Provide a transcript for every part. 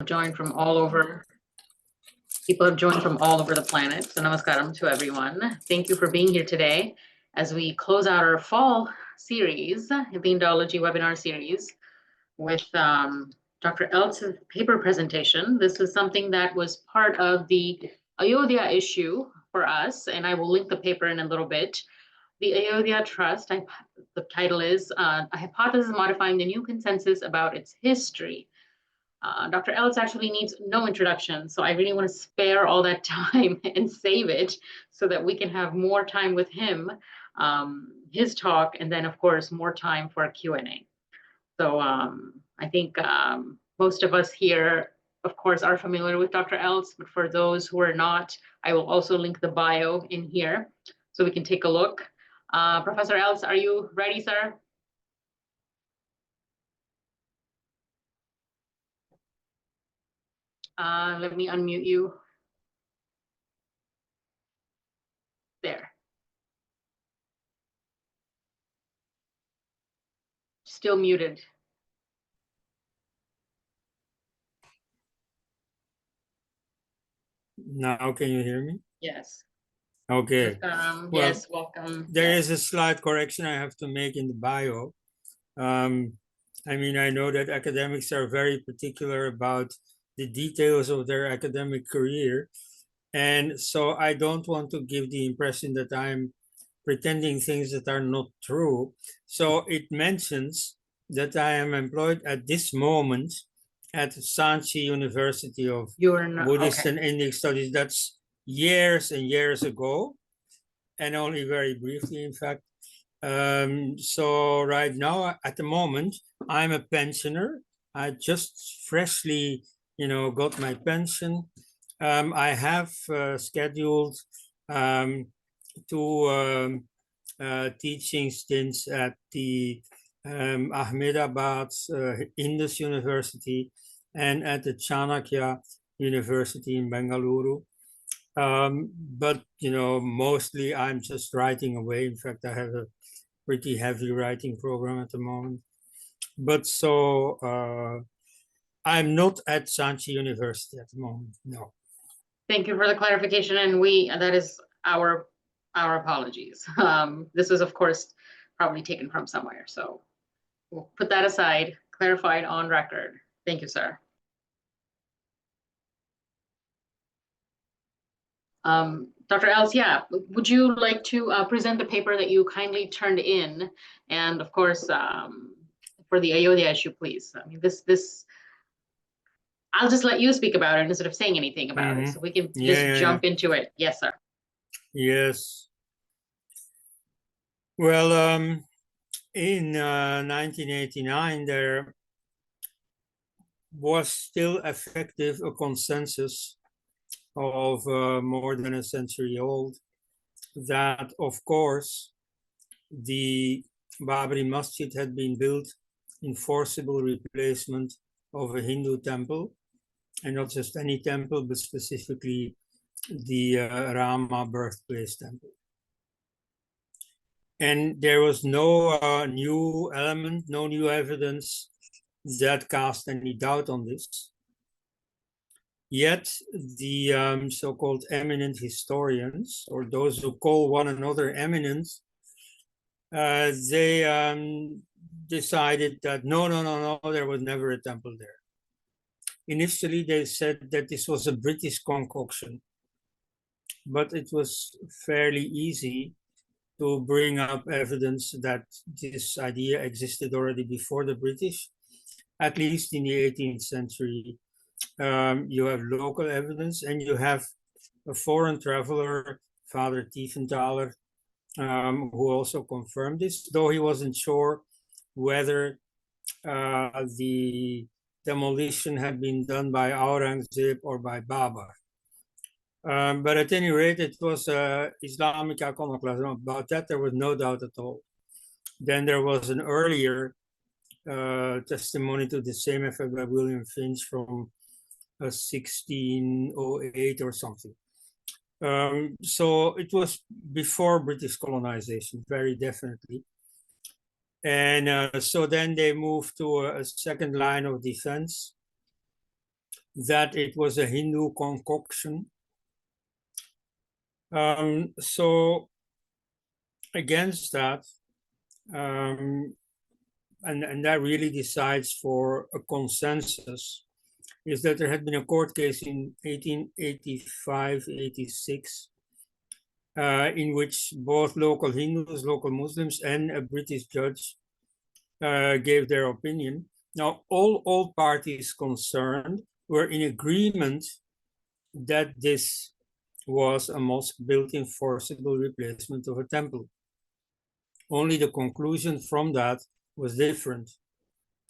Joined from all over. People have joined from all over the planet. So namaskaram to everyone. Thank you for being here today as we close out our fall series, the Indology webinar series, with Dr. Eltz's paper presentation. This is something that was part of the Ayodhyā issue for us, and I will link the paper in a little bit. The Ayodhyā Trust, the title is A Hypothesis Modifying the New Consensus About Its History. Dr. Eltz actually needs no introduction, so I really want to spare all that time and save it so that we can have more time with him, his talk, and then, of course, more time for a Q&A. So I think most of us here, of course, are familiar with Dr. Eltz, but for those who are not, I will also link the bio in here so we can take a look. Professor Eltz, are you ready, sir? Let me unmute you. There. Still muted. Now, can you hear me? Yes. Okay. Well, yes, welcome. There yes. is a slight correction I have to make in the bio. I mean, I know that academics are very particular about the details of their academic career. And so I don't want to give the impression that I'm pretending things that are not true. So it mentions that I am employed at this moment at Sanchi University of Buddhist and Indic Studies. That's years and years ago, and only very briefly, in fact. So right now, at the moment, I'm a pensioner. I just freshly, got my pension. I have scheduled 2 teaching stints at the Ahmedabad Indus University and at the Chanakya University in Bengaluru. But, mostly I'm just writing away. In fact, I have a pretty heavy writing program at the moment. But so I'm not at Sanchi University at the moment, no. Thank you for the clarification, and that is our apologies. This was, of course, probably taken from somewhere, so we'll put that aside, clarified on record. Thank you, sir. Dr. Eltz, yeah, would you like to present the paper that you kindly turned in, and of course, for the Ayodhyā issue, please. I mean, this. I'll just let you speak about it instead of saying anything about it, so we can just jump into it. Yes, sir. Yes. Well, in 1989, there was still effective a consensus of more than a century old that, of course, the Babri Masjid had been built in forcible replacement of a Hindu temple, and not just any temple, but specifically the Rama birthplace temple. And there was no new element, no new evidence that cast any doubt on this. Yet the so-called eminent historians, or those who call one another eminent, they decided that no, there was never a temple there. Initially, they said that this was a British concoction, but it was fairly easy to bring up evidence that this idea existed already before the British, at least in the 18th century. You have local evidence, and you have a foreign traveler, Father Tiefenthaler, who also confirmed this, though he wasn't sure whether the demolition had been done by Aurangzeb or by Babar. But at any rate, it was Islamic iconoclasm. About that, there was no doubt at all. Then there was an earlier testimony to the same effect by William Finch from 1608 or something. So it was before British colonization, very definitely. And so then they moved to a second line of defense. that it was a Hindu concoction. So against that, and that really decides for a consensus, is that there had been a court case in 1885-86 in which both local Hindus, local Muslims, and a British judge gave their opinion. Now, all parties concerned were in agreement that this was a mosque built in forcible replacement of a temple. Only the conclusion from that was different.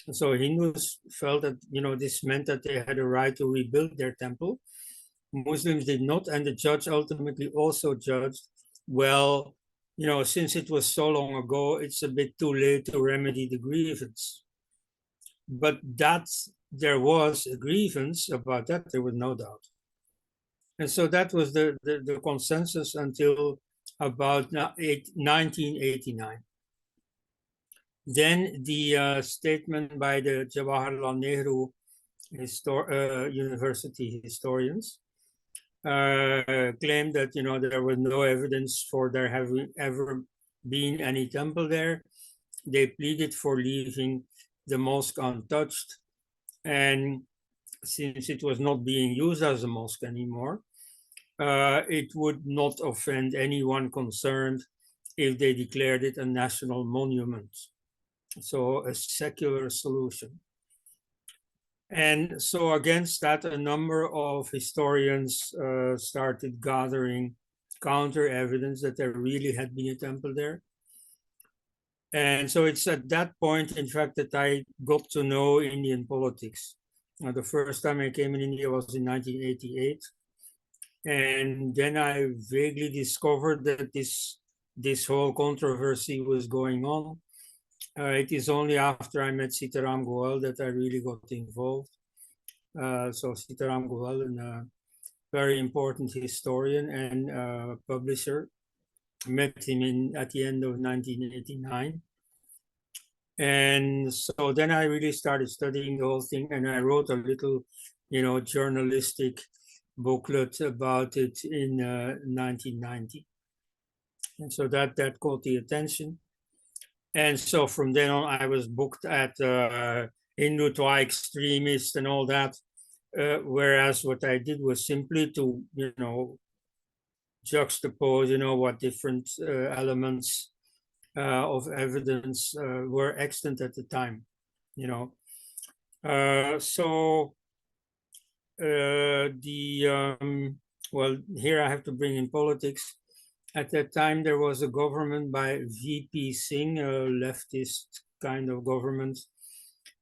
And so Hindus felt that, this meant that they had a right to rebuild their temple. Muslims did not, and the judge ultimately also judged, well, since it was so long ago, it's a bit too late to remedy the grievance. But that there was a grievance about that, there was no doubt. And so that was the consensus until about 1989. Then the statement by the Jawaharlal Nehru University historians claimed that there was no evidence for there having ever been any temple there. They pleaded for leaving the mosque untouched, and since it was not being used as a mosque anymore, it would not offend anyone concerned if they declared it a national monument. So a secular solution. And so against that, a number of historians started gathering counter evidence that there really had been a temple there. And so it's at that point, in fact, that I got to know Indian politics. The first time I came in India was in 1988. And then I vaguely discovered that this whole controversy was going on. It is only after I met Sitaram Goel that I really got involved. So Sitaram Goel, a very important historian and publisher, met him at the end of 1989. And so then I really started studying the whole thing, and I wrote a little, journalistic booklet about it in 1990. And so that caught the attention. And so from then on, I was booked at Hindutva extremists and all that. Whereas what I did was simply to, juxtapose, what different elements of evidence were extant at the time, well, here I have to bring in politics. At that time, there was a government by VP Singh, a leftist kind of government,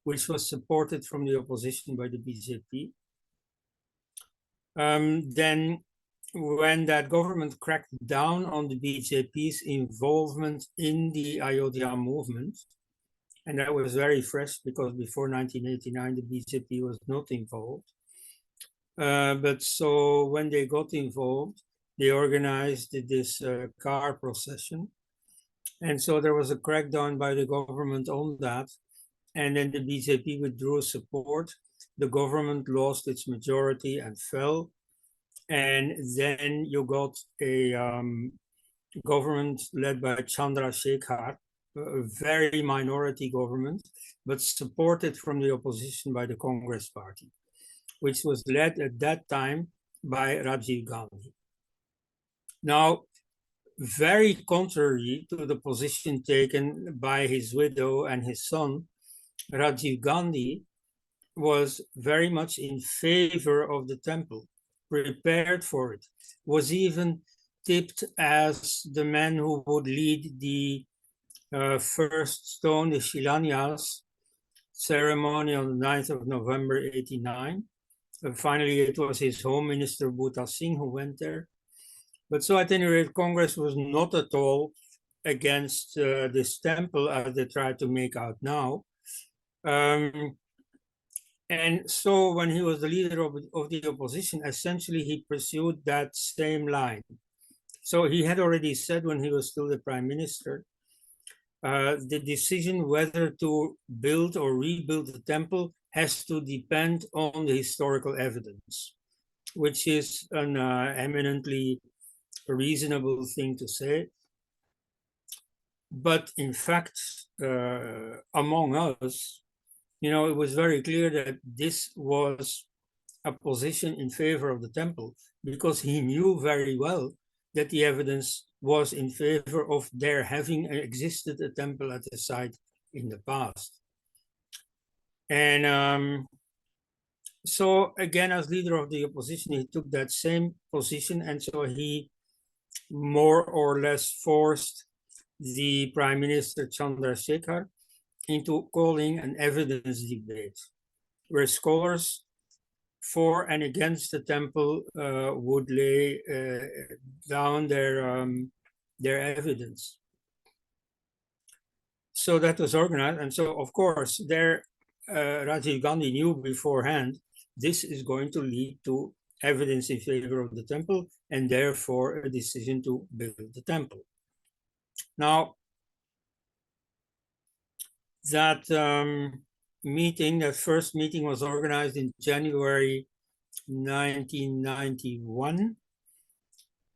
which was supported from the opposition by the BJP. Then when that government cracked down on the BJP's involvement in the Ayodhyā movement, and that was very fresh because before 1989, the BJP was not involved. But so when they got involved, they organized this car procession. And so there was a crackdown by the government on that. And then the BJP withdrew support. The government lost its majority and fell. And then you got a government led by Chandra Shekhar, a very minority government, but supported from the opposition by the Congress Party, which was led at that time by Rajiv Gandhi. Now, very contrary to the position taken by his widow and his son, Rajiv Gandhi was very much in favor of the temple, prepared for it, was even tipped as the man who would lead the first stone, the Shilanyas ceremony on the 9th of November, 89. Finally, it was his home minister, Bhuta Singh, who went there. But so at any rate, Congress was not at all against this temple as they try to make out now. And so when he was the leader of the opposition, essentially he pursued that same line. So he had already said when he was still the prime minister, the decision whether to build or rebuild the temple has to depend on the historical evidence, which is an eminently reasonable thing to say. But in fact, among us, it was very clear that this was a position in favor of the temple, because he knew very well that the evidence was in favor of there having existed a temple at the site in the past. And so again, as leader of the opposition, he took that same position, and so he more or less forced the Prime Minister Chandrasekhar into calling an evidence debate, where scholars for and against the temple would lay down their evidence. So that was organized, and so of course there Rajiv Gandhi knew beforehand this is going to lead to evidence in favor of the temple, and therefore a decision to build the temple. Now, that that first meeting was organized in January 1991,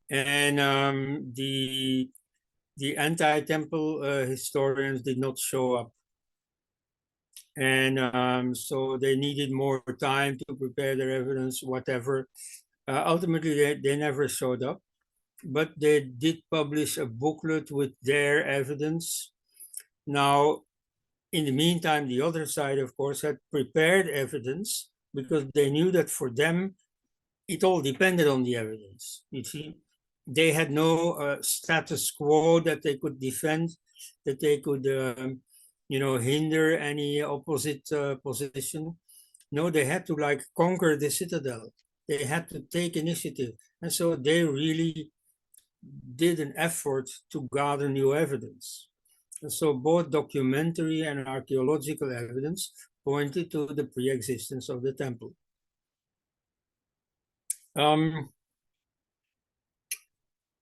and the anti-temple historians did not show up, and so they needed more time to prepare their evidence, whatever. Ultimately, they never showed up, but they did publish a booklet with their evidence. Now, in the meantime, the other side, of course, had prepared evidence, because they knew that for them, it all depended on the evidence. You see, they had no status quo that they could defend, that they could, hinder any opposite position. No, they had to conquer the citadel. They had to take initiative. And so they really did an effort to gather new evidence. And so both documentary and archaeological evidence pointed to the pre-existence of the temple.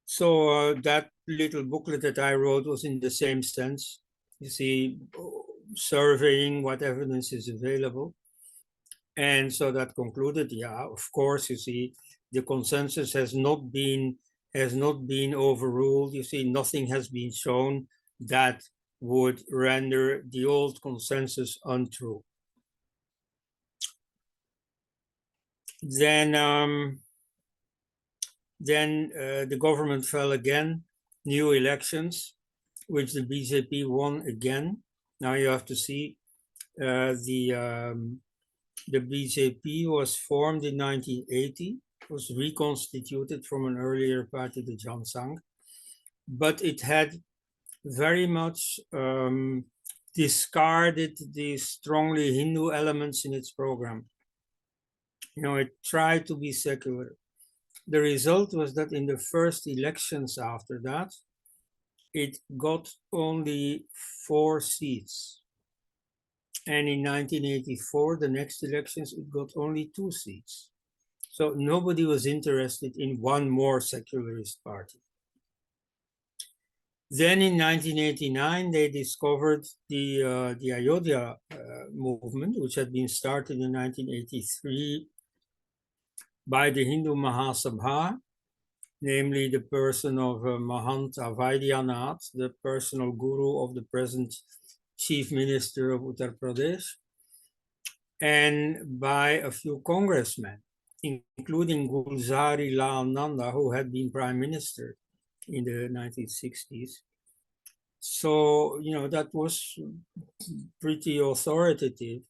So that little booklet that I wrote was in the same sense. You see, surveying what evidence is available. And so that concluded, yeah, of course, you see, the consensus has not been overruled. You see, nothing has been shown that would render the old consensus untrue. Then the government fell again, new elections, which the BJP won again. Now you have to see, the BJP was formed in 1980, was reconstituted from an earlier party, the Jansang, but it had very much discarded the strongly Hindu elements in its program. It tried to be secular. The result was that in the first elections after that, it got only 4 seats. And in 1984, the next elections, it got only 2 seats. So nobody was interested in one more secularist party. Then in 1989, they discovered the Ayodhyā movement, which had been started in 1983 by the Hindu Mahasabha, namely the person of Mahant Vaidyanatha, the personal guru of the present Chief Minister of Uttar Pradesh, and by a few congressmen, including Gulzari Lal Nanda, who had been Prime Minister in the 1960s. So, that was pretty authoritative.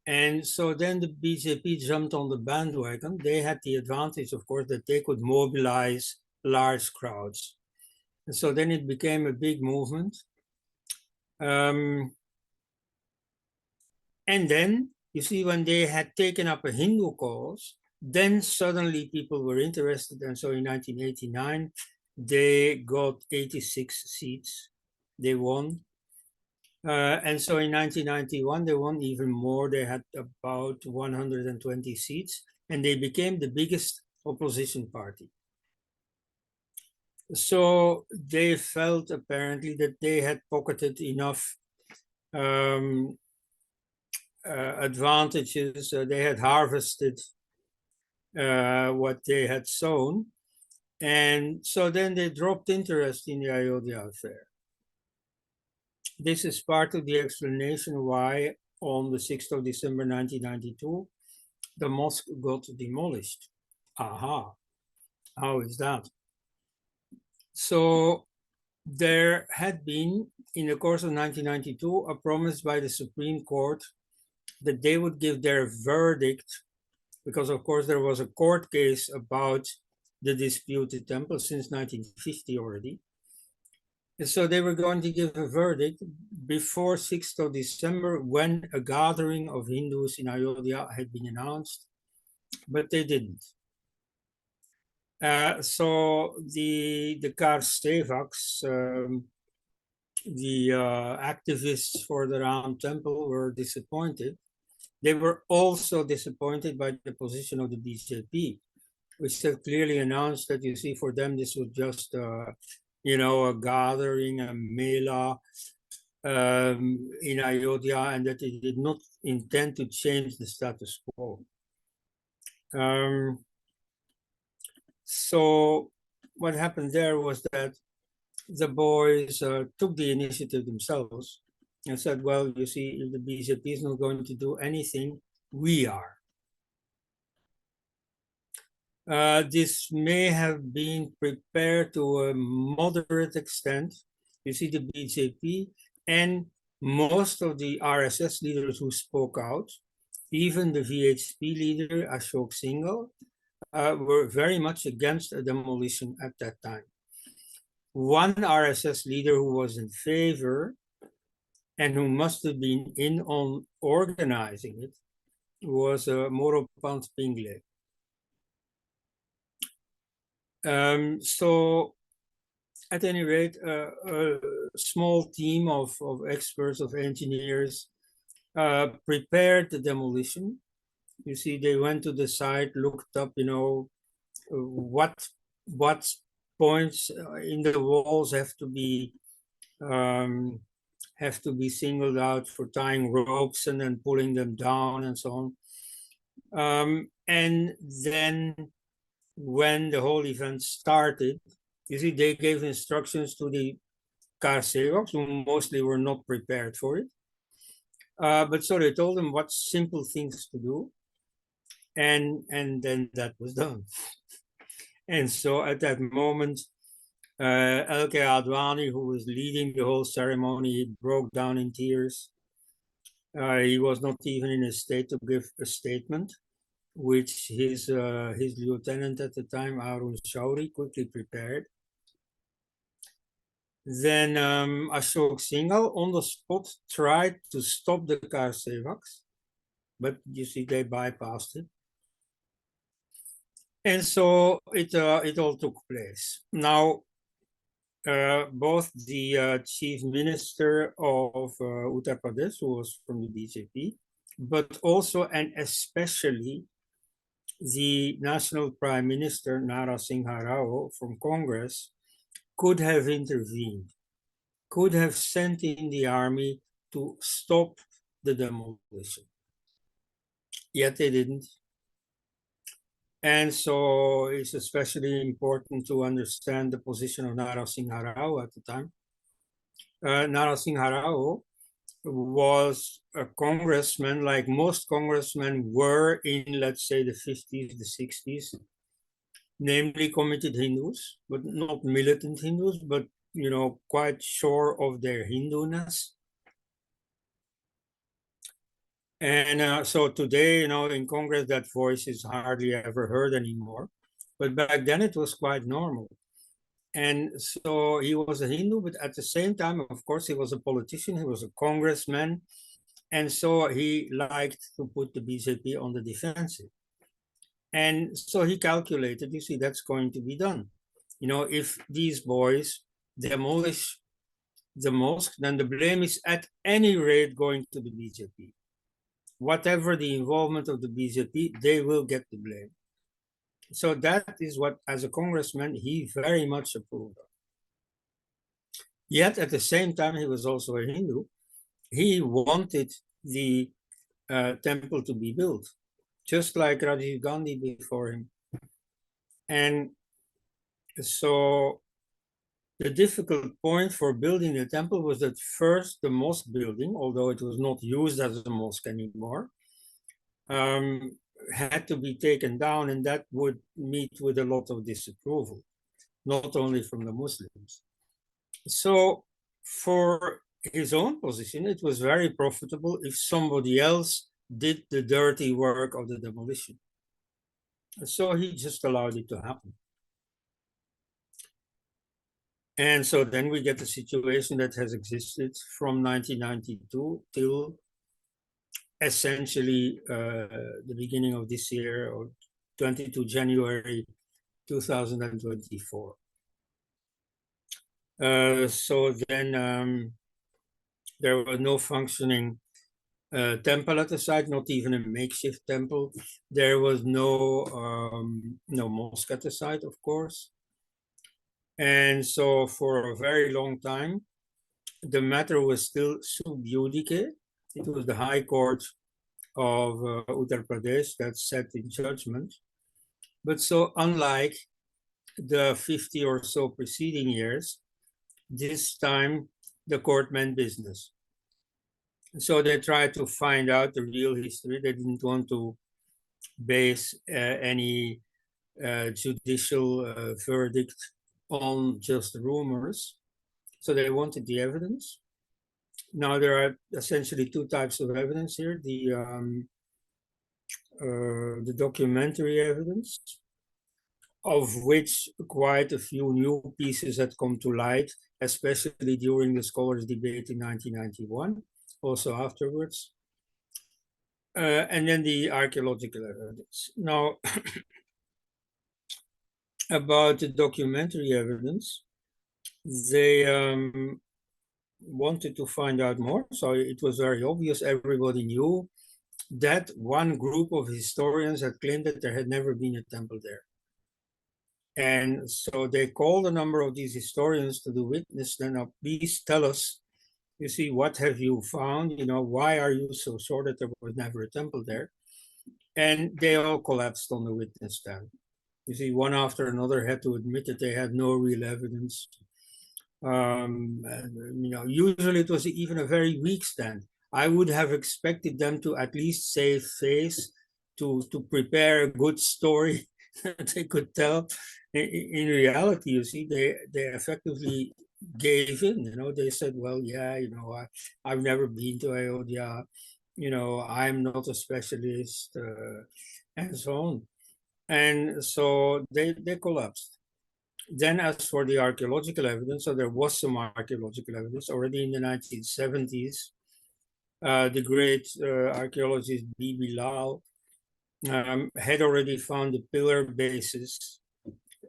And so then the BJP jumped on the bandwagon. They had the advantage, of course, that they could mobilize large crowds. And so then it became a big movement. And then, you see, when they had taken up a Hindu cause, then suddenly people were interested. And so in 1989, they got 86 seats. They won. And so in 1991, they won even more. They had about 120 seats, and they became the biggest opposition party. So they felt apparently that they had pocketed enough advantages. They had harvested what they had sown. And so then they dropped interest in the Ayodhyā affair. This is part of the explanation why on the 6th of December 1992, the mosque got demolished. Aha, how is that? So there had been, in the course of 1992, a promise by the Supreme Court that they would give their verdict, because of course there was a court case about the disputed temple since 1950 already. And so they were going to give a verdict before 6th of December when a gathering of Hindus in Ayodhya had been announced, but they didn't. So the Karsevaks, the activists for the Ram temple, were disappointed. They were also disappointed by the position of the BJP, which had clearly announced that, you see, for them this was just a gathering, a mela in Ayodhya, and that it did not intend to change the status quo. So what happened there was that the boys took the initiative themselves and said, well, you see, if the BJP is not going to do anything, we are. This may have been prepared to a moderate extent. You see, the BJP and most of the RSS leaders who spoke out, even the VHP leader, Ashok Singhal, were very much against a demolition at that time. One RSS leader who was in favor and who must have been in on organizing it was Moropant Pingle. So at any rate, a small team of experts, of engineers, prepared the demolition. You see, they went to the site, looked up, what points in the walls have to be singled out for tying ropes and then pulling them down and so on. And then when the whole event started, you see, they gave instructions to the Karsevaks, who mostly were not prepared for it. But so they told them what simple things to do. And then that was done. And so at that moment, L.K. Advani, who was leading the whole ceremony, he broke down in tears. He was not even in a state to give a statement, which his lieutenant at the time, Arun Shauri, quickly prepared. Then Ashok Singhal on the spot tried to stop the Karsevaks, but you see, they bypassed it. And so it all took place. Now, both the chief minister of Uttar Pradesh, who was from the BJP, but also and especially the national prime minister, Narasimha Rao from Congress, could have intervened, could have sent in the army to stop the demolition. Yet they didn't. And so it's especially important to understand the position of Narasimha Rao at the time. Narasimha Rao was a congressman, like most congressmen were in, let's say, the 50s, the 60s, namely committed Hindus, but not militant Hindus, but, quite sure of their Hinduness. And so today, in Congress, that voice is hardly ever heard anymore. But back then it was quite normal. And so he was a Hindu, but at the same time, of course, he was a politician, he was a congressman. And so he liked to put the BJP on the defensive. And so he calculated, you see, that's going to be done. If these boys demolish the mosque, then the blame is at any rate going to the BJP. Whatever the involvement of the BJP, they will get the blame. So that is what, as a congressman, he very much approved of. Yet at the same time, he was also a Hindu. He wanted the temple to be built, just like Rajiv Gandhi before him. And so the difficult point for building the temple was that first the mosque building, although it was not used as a mosque anymore, had to be taken down, and that would meet with a lot of disapproval, not only from the Muslims. So for his own position, it was very profitable if somebody else did the dirty work of the demolition. So he just allowed it to happen. And so then we get a situation that has existed from 1992 till essentially the beginning of this year, or 22 January 2024. So then there was no functioning temple at the site, not even a makeshift temple. There was no mosque at the site, of course. And so for a very long time, the matter was still sub judice. It was the High Court of Uttar Pradesh that sat in judgment. But so unlike the 50 or so preceding years, this time the court meant business. So they tried to find out the real history. They didn't want to base any judicial verdict on just rumors. So they wanted the evidence. Now there are essentially two types of evidence here: the documentary evidence, of which quite a few new pieces had come to light, especially during the scholars' debate in 1991, also afterwards. And then the archaeological evidence. Now, about the documentary evidence, they wanted to find out more. So it was very obvious, everybody knew that one group of historians had claimed that there had never been a temple there. And so they called a number of these historians to the witness, then now please tell us, you see, what have you found? You know, why are you so sure that there was never a temple there? And they all collapsed on the witness stand. You see, one after another had to admit that they had no real evidence. And, you know, usually it was even a very weak stand. I would have expected them to at least save face, to prepare a good story that they could tell. In reality, you see, they effectively gave in. You know, they said, well, yeah, you know, I've never been to Ayodhyā. You know, I'm not a specialist, and so on. And so they collapsed. Then as for the archaeological evidence, so there was some archaeological evidence already in the 1970s. The great archaeologist B.B. Lal had already found the pillar bases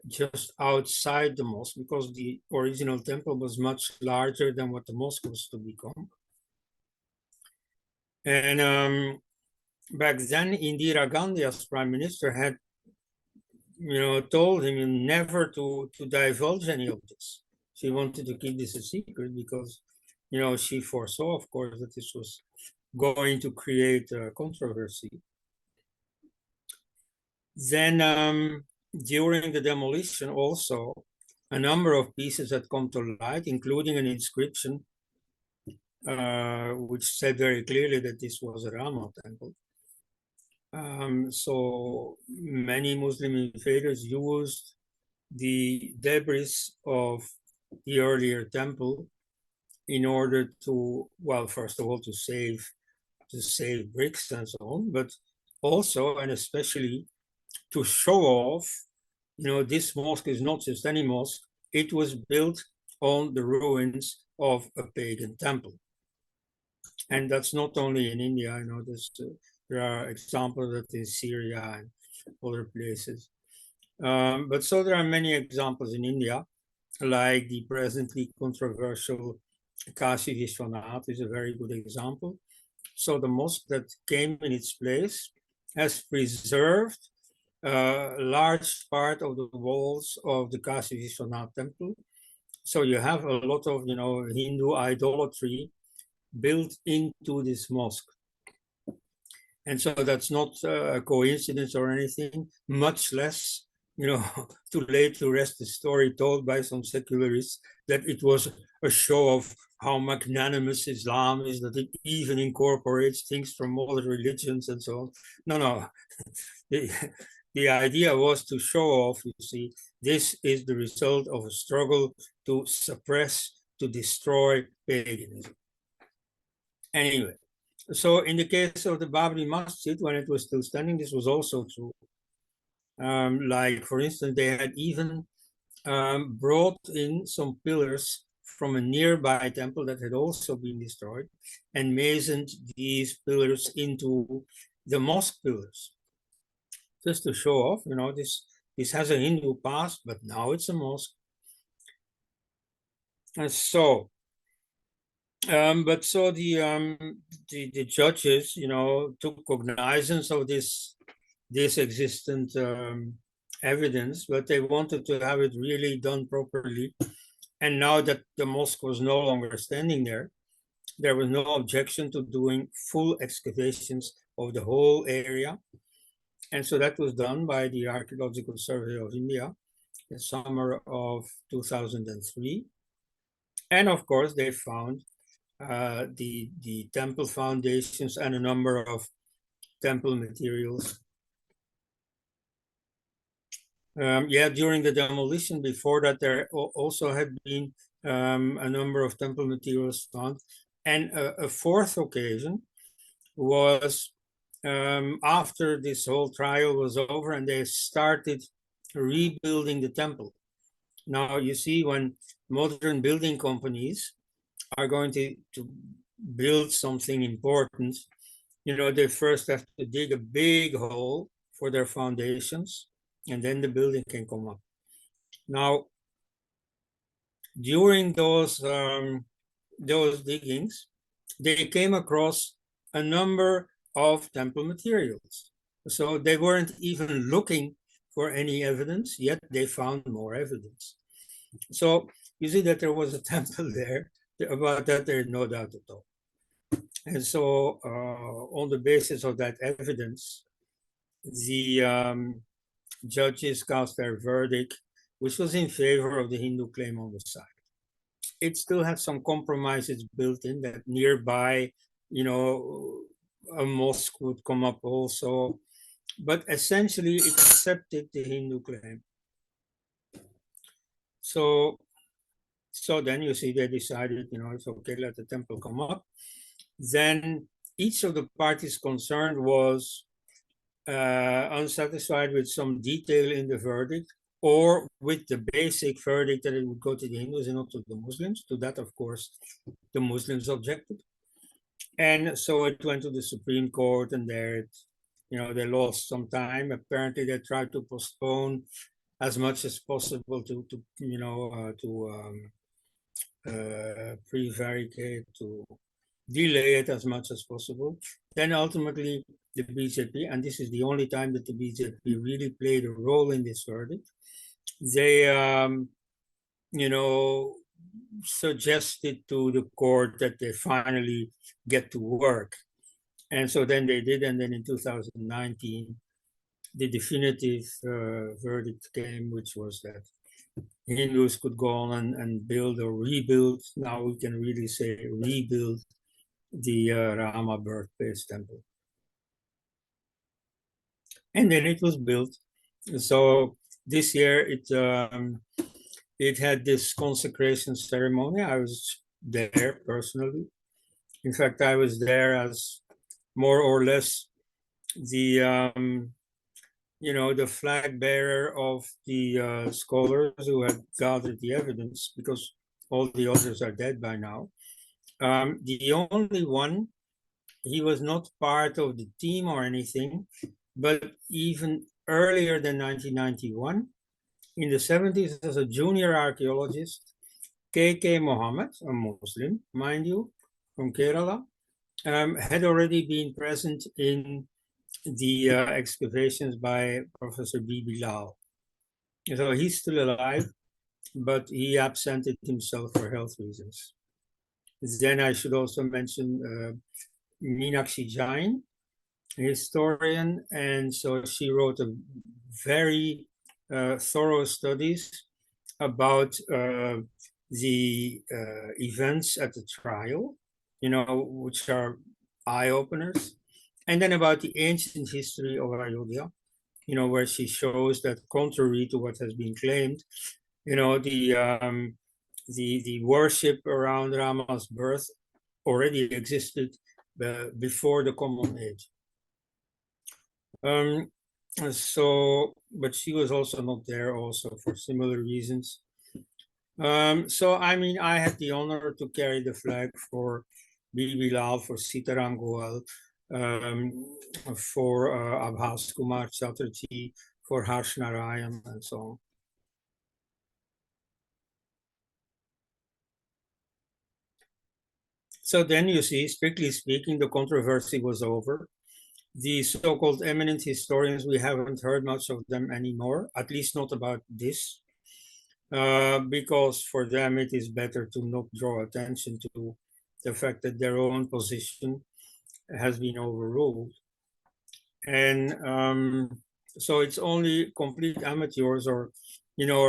just outside the mosque, because the original temple was much larger than what the mosque was to become. And back then, Indira Gandhi, as prime minister, had told him never to divulge any of this. She wanted to keep this a secret because, she foresaw, of course, that this was going to create controversy. Then during the demolition also, a number of pieces had come to light, including an inscription which said very clearly that this was a Rama temple. So many Muslim invaders used the debris of the earlier temple in order to, well, first of all, to save bricks and so on, but also and especially to show off, this mosque is not just any mosque, it was built on the ruins of a pagan temple. And that's not only in India, there are examples that in Syria and other places. But so there are many examples in India, like the presently controversial Kashi Vishwanath is a very good example. So the mosque that came in its place has preserved a large part of the walls of the Kashi Vishwanath temple. So you have a lot of, Hindu idolatry built into this mosque. And so that's not a coincidence or anything, much less, too late to rest the story told by some secularists that it was a show of how magnanimous Islam is, that it even incorporates things from other religions and so on. No. The idea was to show off, you see, this is the result of a struggle to suppress, to destroy paganism. Anyway, so in the case of the Babri Masjid, when it was still standing, this was also true. Like, for instance, they had even brought in some pillars from a nearby temple that had also been destroyed and masoned these pillars into the mosque pillars. Just to show off, this has a Hindu past, but now it's a mosque. And so, the judges, took cognizance of this existent evidence, but they wanted to have it really done properly. And now that the mosque was no longer standing there was no objection to doing full excavations of the whole area. And so that was done by the Archaeological Survey of India in the summer of 2003. And of course, they found the temple foundations and a number of temple materials. During the demolition before that, there also had been a number of temple materials found. And a fourth occasion was after this whole trial was over and they started rebuilding the temple. Now, you see, when modern building companies are going to build something important, they first have to dig a big hole for their foundations, and then the building can come up. Now, during those diggings, they came across a number of temple materials. So they weren't even looking for any evidence, yet they found more evidence. So you see that there was a temple there. About that, there's no doubt at all. And so on the basis of that evidence, the judges cast their verdict, which was in favor of the Hindu claim on the site. It still had some compromises built in that nearby, a mosque would come up also. But essentially, it accepted the Hindu claim. So then you see they decided, it's okay, let the temple come up. Then each of the parties concerned was unsatisfied with some detail in the verdict or with the basic verdict that it would go to the Hindus and not to the Muslims. To that, of course, the Muslims objected. And so it went to the Supreme Court, and there, they lost some time. Apparently, they tried to postpone as much as possible to prevaricate, to delay it as much as possible. Then ultimately, the BJP, and this is the only time that the BJP really played a role in this verdict, they, suggested to the court that they finally get to work. And so then they did, and then in 2019, the definitive verdict came, which was that Hindus could go on and build or rebuild. Now we can really say rebuild the Rama birthplace temple. And then it was built. So this year it had this consecration ceremony. I was there personally. In fact, I was there as more or less the the flag bearer of the scholars who had gathered the evidence, because all the others are dead by now. The only one, he was not part of the team or anything, but even earlier than 1991, in the 70s, as a junior archaeologist, K.K. Mohammed, a Muslim, mind you, from Kerala, had already been present in the excavations by Professor B.B. Lal. So he's still alive, but he absented himself for health reasons. Then I should also mention Meenakshi Jain, historian, and so she wrote a very thorough studies about the events at the trial, which are eye-openers, and then about the ancient history of Ayodhya, where she shows that contrary to what has been claimed, the worship around Rama's birth already existed before the Common Age. But she was also not there also for similar reasons. So, I mean, I had the honor to carry the flag for Bibi Lal, for Sitaram Goel, for Abhas Kumar Chatterjee, for Harsh Narayan, and so on. So then you see, strictly speaking, the controversy was over. The so-called eminent historians, we haven't heard much of them anymore, at least not about this, because for them it is better to not draw attention to the fact that their own position has been overruled. And so it's only complete amateurs or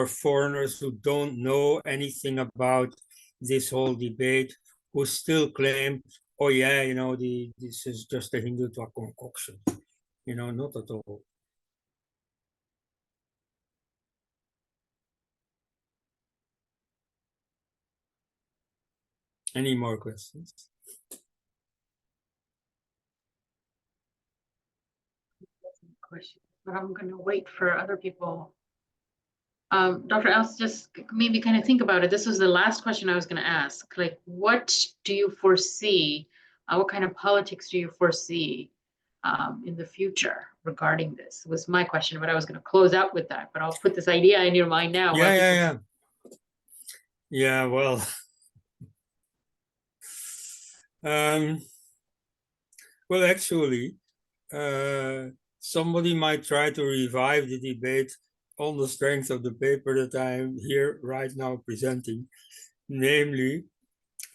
foreigners who don't know anything about this whole debate who still claim, oh yeah, this is just a Hindutva concoction. Not at all. Any more questions? Question, but I'm going to wait for other people. Dr. Else, just maybe kind of think about it. This was the last question I was going to ask. Like, what do you foresee? What kind of politics do you foresee in the future regarding this? Was my question, but I was going to close out with that. But I'll put this idea in your mind now. Yeah. Well, well, actually, somebody might try to revive the debate on the strength of the paper that I'm here right now presenting. Namely,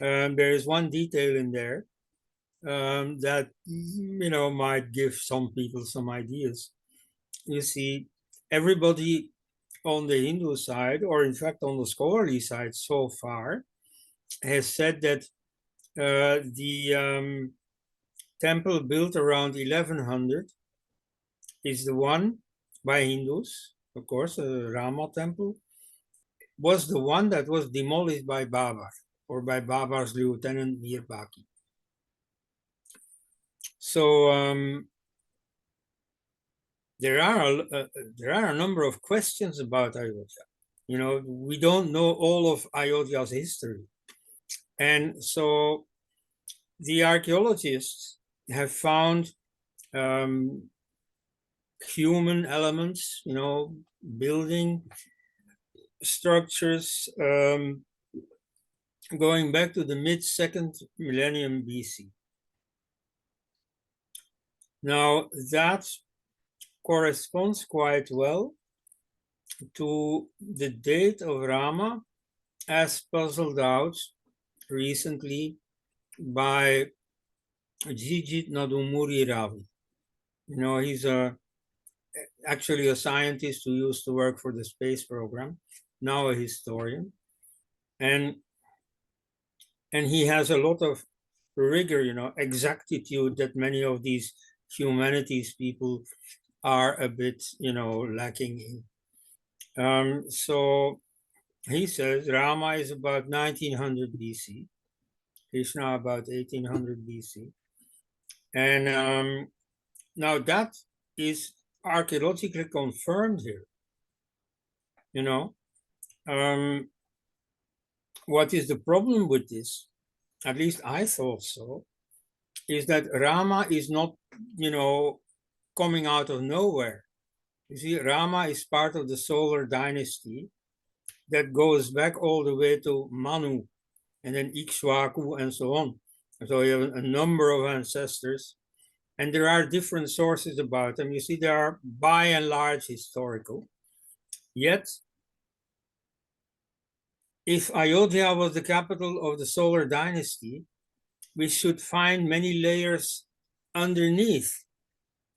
there is one detail in there that, might give some people some ideas. You see, everybody on the Hindu side, or in fact on the scholarly side so far, has said that the temple built around 1100 is the one by Hindus, of course, Rama temple, was the one that was demolished by Babar, or by Babar's lieutenant Mir Baki. So there are a number of questions about Ayodhya. We don't know all of Ayodhya's history. And so the archaeologists have found human elements, building structures going back to the mid-second millennium BC. Now, that corresponds quite well to the date of Rama as puzzled out recently by Jijit Nadumuri Ravi. He's actually a scientist who used to work for the space program, now a historian. And he has a lot of rigor, exactitude that many of these humanities people are a bit, lacking in. So he says Rama is about 1900 BC, Krishna about 1800 BC. And now that is archaeologically confirmed here. What is the problem with this? At least I thought so, is that Rama is not, coming out of nowhere. You see, Rama is part of the solar dynasty that goes back all the way to Manu, and then Ikshvaku, and so on. So you have a number of ancestors, and there are different sources about them. You see, they are by and large historical. Yet, if Ayodhya was the capital of the solar dynasty, we should find many layers underneath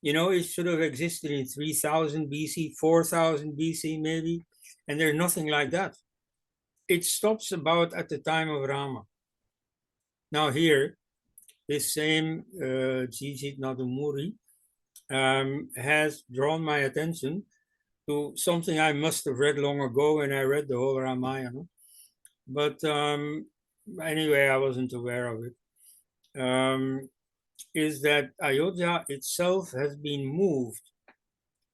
You know, it should have existed in 3000 BC, 4000 BC maybe, and there's nothing like that. It stops about at the time of Rama. Now here, this same Jijit Nadumuri has drawn my attention to something I must have read long ago when I read the whole Ramayana. But anyway, I wasn't aware of it. Is that Ayodhya itself has been moved.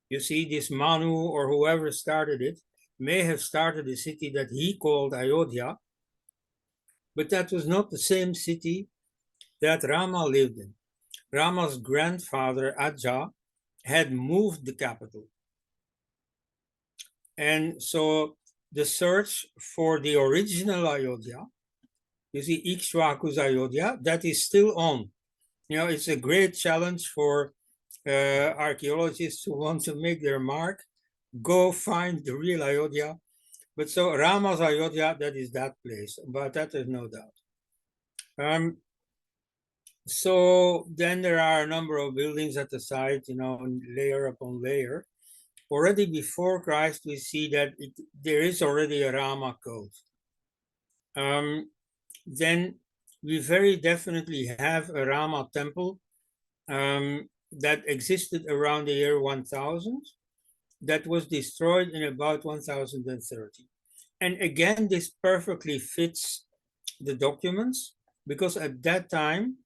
You see, this Manu or whoever started it may have started a city that he called Ayodhya, but that was not the same city that Rama lived in. Rama's grandfather, Ajja, had moved the capital. And so the search for the original Ayodhya, you see, Ikshvaku's Ayodhya, that is still on. You know, it's a great challenge for archaeologists who want to make their mark. Go find the real Ayodhya. But so Rama's Ayodhya, that is that place, but that is no doubt. So then there are a number of buildings at the site, you know, layer upon layer. Already before Christ, we see that there is already a Rama cult. Then we very definitely have a Rama temple that existed around the year 1000 that was destroyed in about 1030. And again, this perfectly fits the documents because at that time,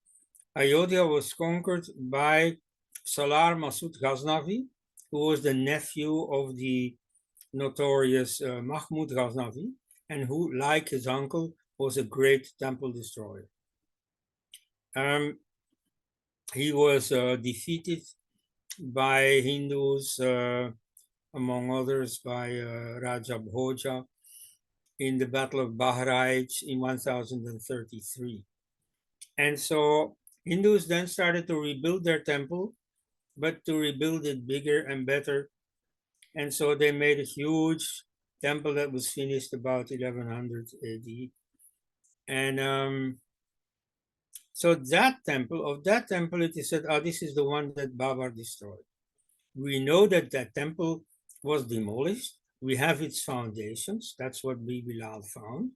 Ayodhya was conquered by Salar Masud Ghaznavi, who was the nephew of the notorious Mahmud Ghaznavi, and who, like his uncle, was a great temple destroyer. He was defeated by Hindus, among others by Raja Bhoja, in the Battle of Bahraich in 1033. And so Hindus then started to rebuild their temple, but to rebuild it bigger and better. And so they made a huge temple that was finished about 1100 AD. And so that temple, it is said, oh, this is the one that Babar destroyed. We know that that temple was demolished. We have its foundations. That's what Bilal found.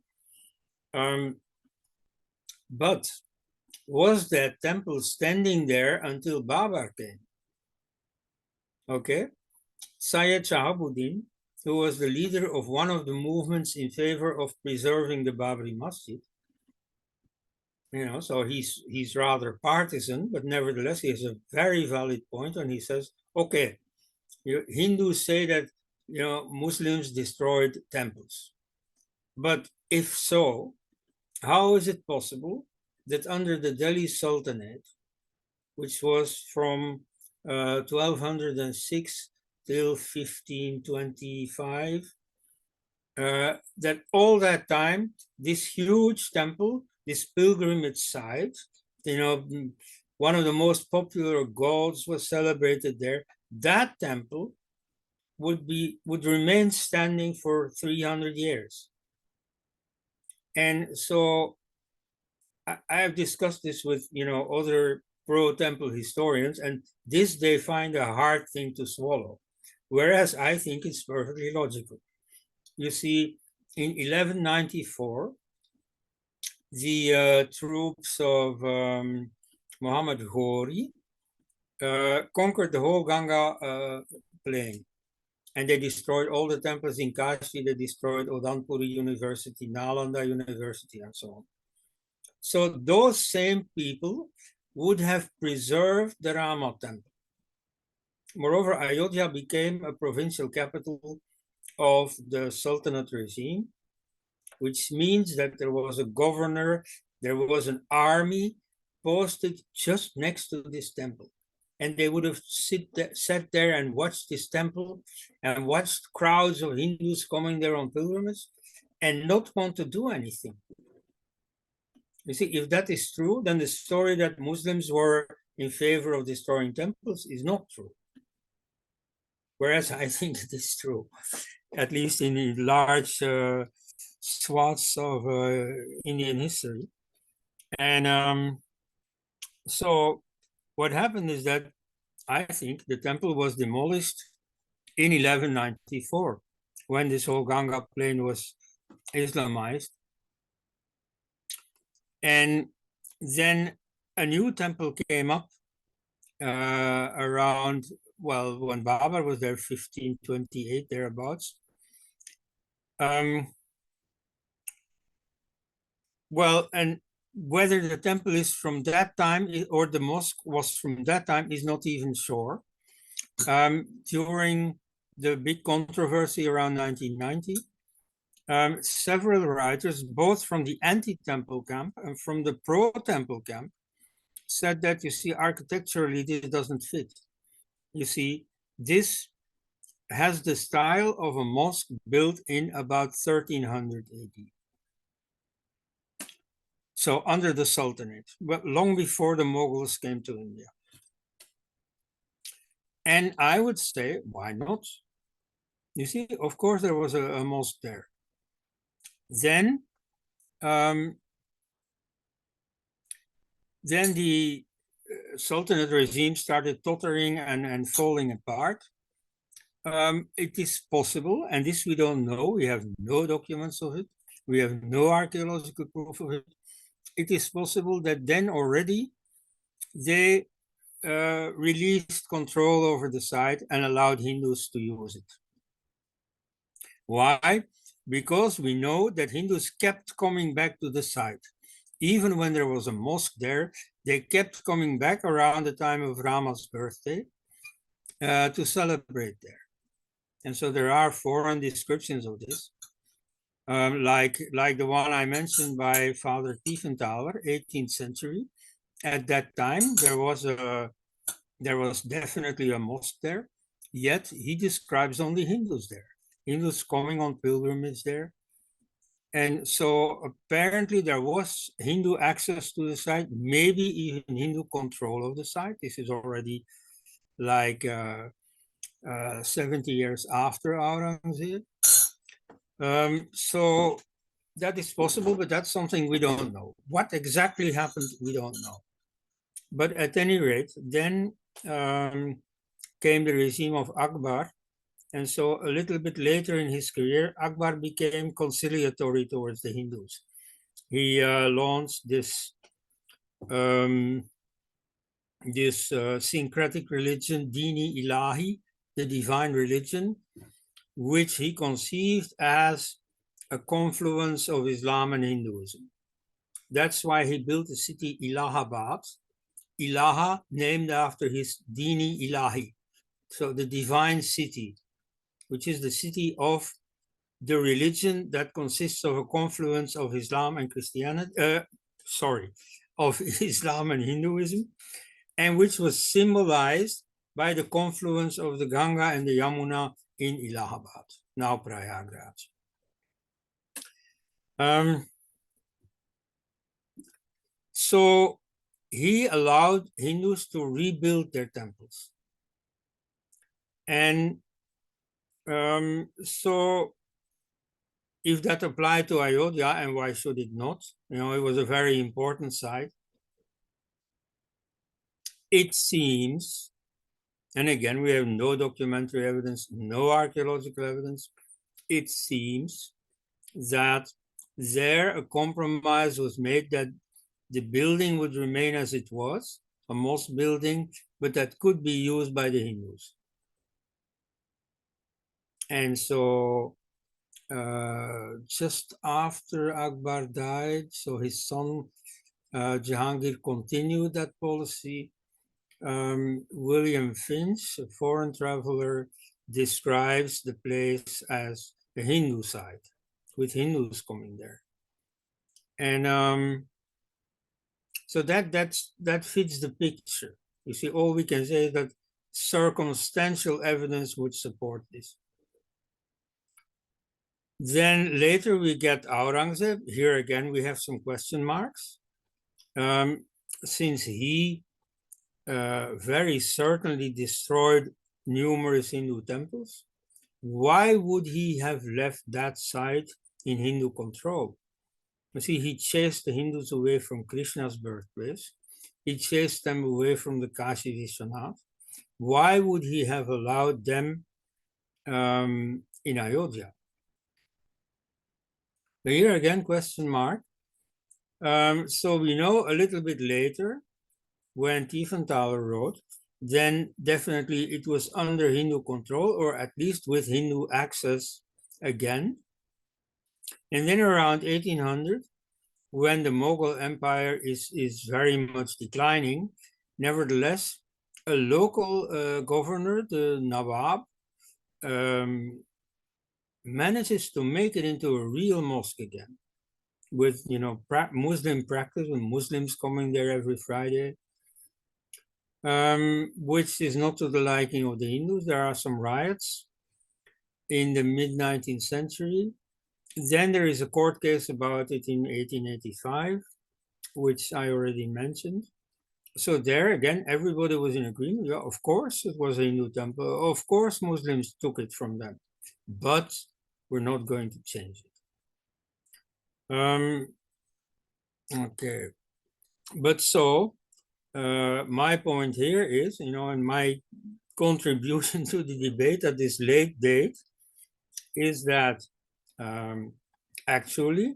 But was that temple standing there until Babar came? Okay. Syed Shahabuddin, who was the leader of one of the movements in favor of preserving the Babri Masjid, you know, so he's rather partisan, but nevertheless, he has a very valid point when he says, okay, Hindus say that, you know, Muslims destroyed temples. But if so, how is it possible that under the Delhi Sultanate, which was from 1206 till 1525, that all that time, this huge temple, this pilgrimage site, you know, one of the most popular gods was celebrated there. That temple would remain standing for 300 years. And so I have discussed this with, you know, other pro-temple historians, and this they find a hard thing to swallow, whereas I think it's perfectly logical. You see, in 1194, the troops of Muhammad Ghori conquered the whole Ganga plain. And they destroyed all the temples in Kashi. They destroyed Odanpuri University, Nalanda University, and so on. So those same people would have preserved the Rama temple. Moreover, Ayodhya became a provincial capital of the Sultanate regime, which means that there was a governor, there was an army posted just next to this temple. And they would have sat there and watched this temple and watched crowds of Hindus coming there on pilgrimage and not want to do anything. You see, if that is true, then the story that Muslims were in favor of destroying temples is not true. Whereas I think it is true, at least in large swaths of Indian history. And so what happened is that I think the temple was demolished in 1194 when this whole Ganga plain was Islamized. And then a new temple came up around, well, when Babar was there, 1528, thereabouts. Well, and whether the temple is from that time or the mosque was from that time is not even sure. During the big controversy around 1990, several writers, both from the anti-temple camp and from the pro-temple camp, said that, you see, architecturally, this doesn't fit. You see, this has the style of a mosque built in about 1300 AD. So under the Sultanate, but long before the Mughals came to India. And I would say, why not? You see, of course, there was a mosque there. Then the Sultanate regime started tottering and falling apart. It is possible, and this we don't know, we have no documents of it, we have no archaeological proof of it. It is possible that then already they released control over the site and allowed Hindus to use it. Why? Because we know that Hindus kept coming back to the site. Even when there was a mosque there, they kept coming back around the time of Rama's birthday to celebrate there. And so there are foreign descriptions of this, like the one I mentioned by Father Tiefenthaler, 18th century. At that time, there was definitely a mosque there, yet he describes only Hindus there. Hindus coming on pilgrimage there. And so apparently there was Hindu access to the site, maybe even Hindu control of the site. This is already like 70 years after Aurangzeb. So that is possible, but that's something we don't know. What exactly happened, we don't know. But at any rate, then came the regime of Akbar. And so a little bit later in his career, Akbar became conciliatory towards the Hindus. He launched this syncretic religion, Dini Ilahi, the divine religion, which he conceived as a confluence of Islam and Hinduism. That's why he built the city Allahabad, Ilaha named after his Dini Ilahi, so the divine city, which is the city of the religion that consists of a confluence of Islam and Christianity, of Islam and Hinduism, and which was symbolized by the confluence of the Ganga and the Yamuna in Allahabad, now Prayagraj. So he allowed Hindus to rebuild their temples. And so if that applied to Ayodhya, and why should it not? You know, it was a very important site. It seems, and again, we have no documentary evidence, no archaeological evidence. It seems that there a compromise was made that the building would remain as it was, a mosque building, but that could be used by the Hindus. And so just after Akbar died, so his son Jahangir continued that policy. William Finch, a foreign traveler, describes the place as a Hindu site, with Hindus coming there. And so that fits the picture. You see, all we can say is that circumstantial evidence would support this. Then later we get Aurangzeb. Here again, we have some question marks. Since he very certainly destroyed numerous Hindu temples, why would he have left that site in Hindu control? You see, he chased the Hindus away from Krishna's birthplace. He chased them away from the Kashi Vishwanath. Why would he have allowed them in Ayodhya? But here again, question mark. So we know a little bit later, when Tiefenthaler wrote, then definitely it was under Hindu control, or at least with Hindu access again. And then around 1800, when the Mughal Empire is very much declining, nevertheless, a local governor, the Nawab, manages to make it into a real mosque again, with Muslim practice and Muslims coming there every Friday, which is not to the liking of the Hindus. There are some riots in the mid-19th century. Then there is a court case about it in 1885, which I already mentioned. So there again, everybody was in agreement. Yeah, of course, it was a Hindu temple. Of course, Muslims took it from them, but we're not going to change it. Okay, but so my point here is, and my contribution to the debate at this late date is that actually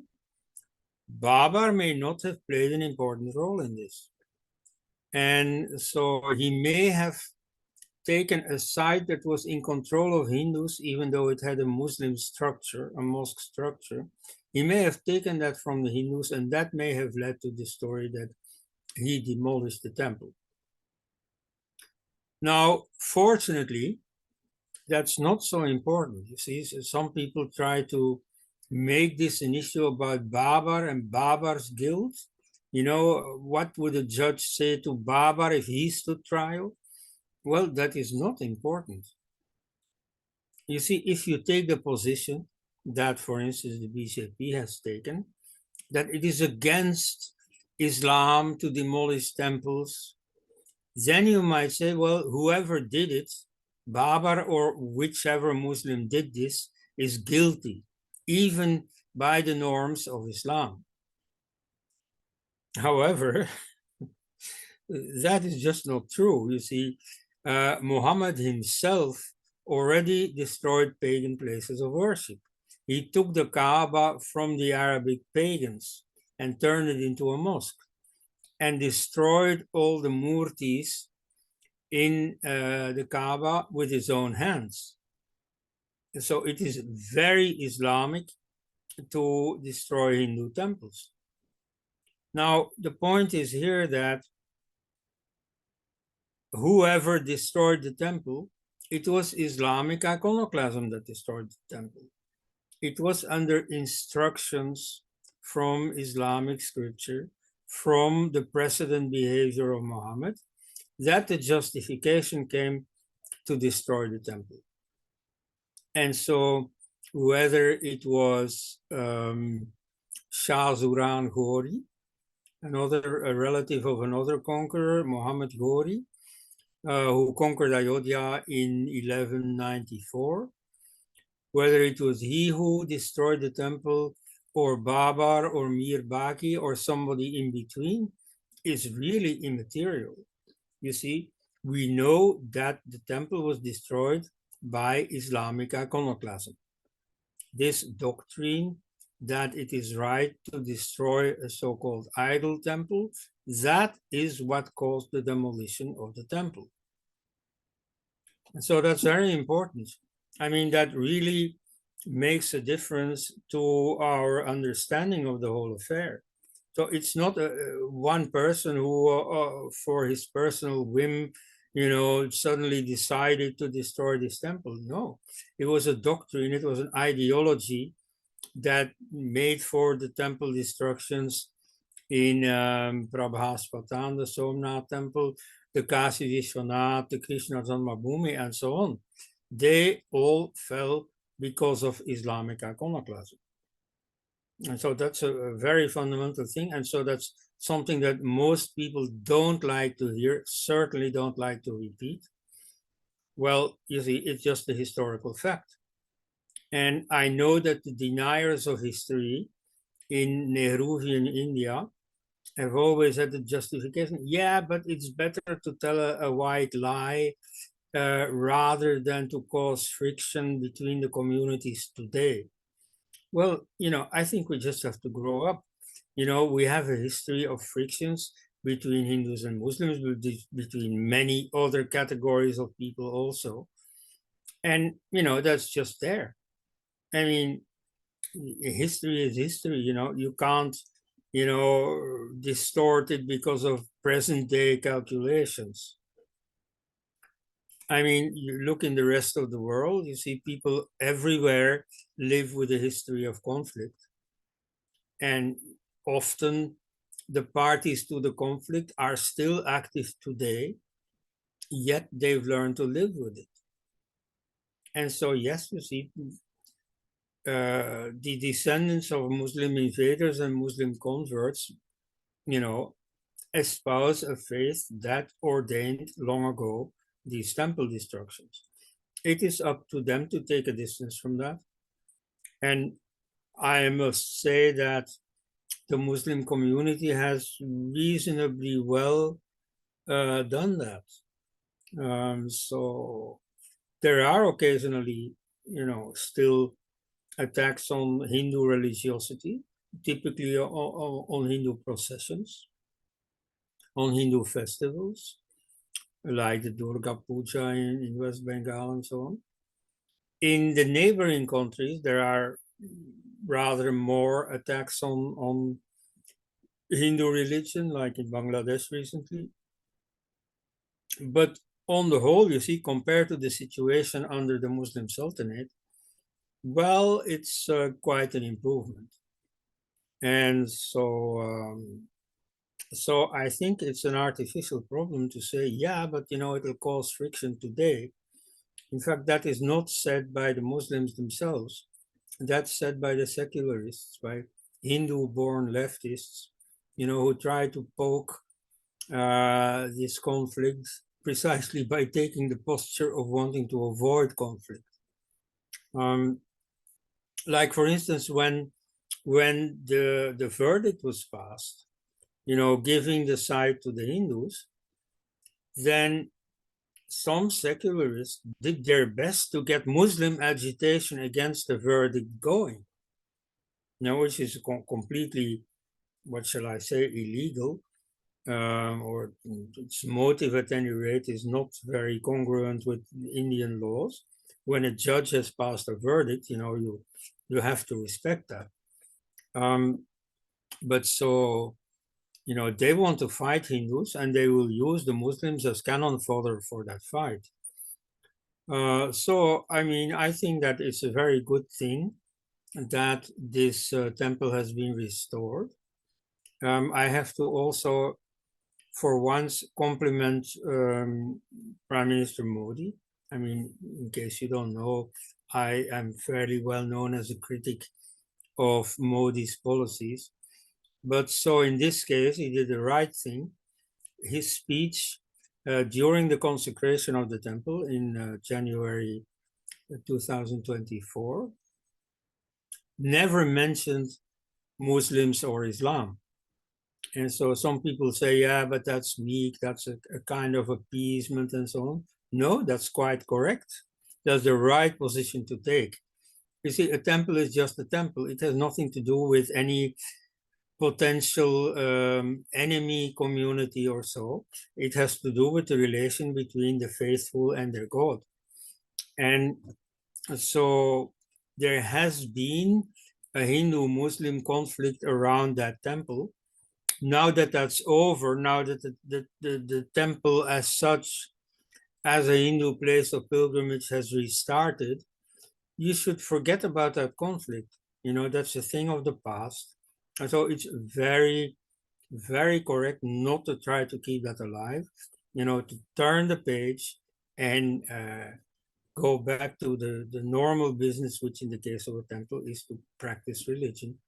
Babar may not have played an important role in this. And so he may have taken a side that was in control of Hindus, even though it had a Muslim structure, a mosque structure. He may have taken that from the Hindus, and that may have led to the story that he demolished the temple. Now, fortunately, that's not so important. You see, so some people try to make this an issue about Babar and Babar's guilt. What would a judge say to Babar if he stood trial? Well, that is not important. You see, if you take the position that, for instance, the BJP has taken, that it is against Islam to demolish temples, then you might say, well, whoever did it, Babar or whichever Muslim did this, is guilty, even by the norms of Islam. However, that is just not true. You see, Muhammad himself already destroyed pagan places of worship. He took the Kaaba from the Arabic pagans and turned it into a mosque, and destroyed all the murtis in the Kaaba with his own hands. So it is very Islamic to destroy Hindu temples. Now, the point is here that whoever destroyed the temple, it was Islamic iconoclasm that destroyed the temple. It was under instructions from Islamic scripture, from the precedent behavior of Muhammad, that the justification came to destroy the temple. And so whether it was Shah Zuran Ghori, a relative of another conqueror, Muhammad Ghori, who conquered Ayodhya in 1194, whether it was he who destroyed the temple, or Babar, or Mir Baki, or somebody in between, is really immaterial. You see, we know that the temple was destroyed by Islamic iconoclasm. This doctrine that it is right to destroy a so-called idol temple, that is what caused the demolition of the temple. And so that's very important. I mean, that really makes a difference to our understanding of the whole affair. So it's not one person who, for his personal whim, suddenly decided to destroy this temple. No, it was a doctrine, it was an ideology that made for the temple destructions in Prabhaspatan, the Somnath temple, the Kashi Vishwanath, the Krishna Janmabhoomi, and so on. They all fell because of Islamic iconoclasm. And so that's a very fundamental thing. And so that's something that most people don't like to hear, certainly don't like to repeat. Well, you see, it's just a historical fact. And I know that the deniers of history in Nehruvian India have always had the justification, yeah, but it's better to tell a white lie rather than to cause friction between the communities today. Well, I think we just have to grow up. We have a history of frictions between Hindus and Muslims, between many other categories of people also. And, that's just there. I mean, history is history, you can't, distort it because of present day calculations. I mean, you look in the rest of the world, you see people everywhere live with a history of conflict. And often the parties to the conflict are still active today, yet they've learned to live with it. And so, yes, you see, the descendants of Muslim invaders and Muslim converts, espouse a faith that ordained long ago these temple destructions. It is up to them to take a distance from that. And I must say that the Muslim community has reasonably well done that. So there are occasionally, still attacks on Hindu religiosity, typically on Hindu processions, on Hindu festivals, like the Durga Puja in West Bengal and so on. In the neighboring countries, there are rather more attacks on Hindu religion, like in Bangladesh recently. But on the whole, you see, compared to the situation under the Muslim Sultanate, well, it's quite an improvement. And so I think it's an artificial problem to say, yeah, but it'll cause friction today. In fact, that is not said by the Muslims themselves. That's said by the secularists, by Hindu-born leftists, who try to poke this conflict precisely by taking the posture of wanting to avoid conflict. Like, for instance, when the verdict was passed, giving the side to the Hindus, then some secularists did their best to get Muslim agitation against the verdict going, which is completely, what shall I say, illegal, or its motive at any rate is not very congruent with Indian laws. When a judge has passed a verdict, you have to respect that. But so, they want to fight Hindus, and they will use the Muslims as cannon fodder for that fight. So, I mean, I think that it's a very good thing that this temple has been restored. I have to also, for once, compliment Prime Minister Modi. I mean, in case you don't know, I am fairly well known as a critic of Modi's policies. But so in this case, he did the right thing. His speech during the consecration of the temple in January 2024 never mentioned Muslims or Islam. And so some people say, yeah, but that's weak, that's a kind of appeasement and so on. No, that's quite correct. That's the right position to take. You see, a temple is just a temple. It has nothing to do with any potential enemy community or so. It has to do with the relation between the faithful and their God. And so there has been a Hindu-Muslim conflict around that temple. Now that that's over, now that the temple as such, as a Hindu place of pilgrimage has restarted, you should forget about that conflict. That's a thing of the past. And so it's very, very correct not to try to keep that alive, to turn the page and go back to the normal business, which in the case of a temple is to practice religion.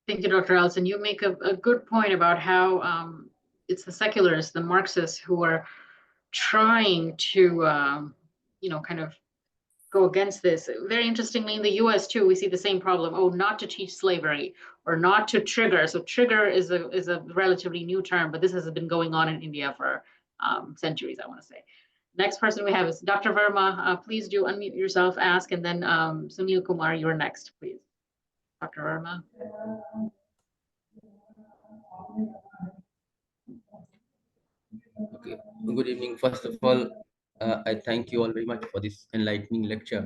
Thank you, Dr. Allison. You make a good point about how it's the secularists, the Marxists, who are trying to, kind of go against this. Very interestingly, in the US too, we see the same problem. Oh, not to teach slavery or not to trigger. So trigger is a relatively new term, but this has been going on in India for centuries, I want to say. Next person we have is Dr. Verma. Please do unmute yourself, ask, and then Sunil Kumar, you're next, please. Dr. Verma. Okay, good evening. First of all, I thank you all very much for this enlightening lecture.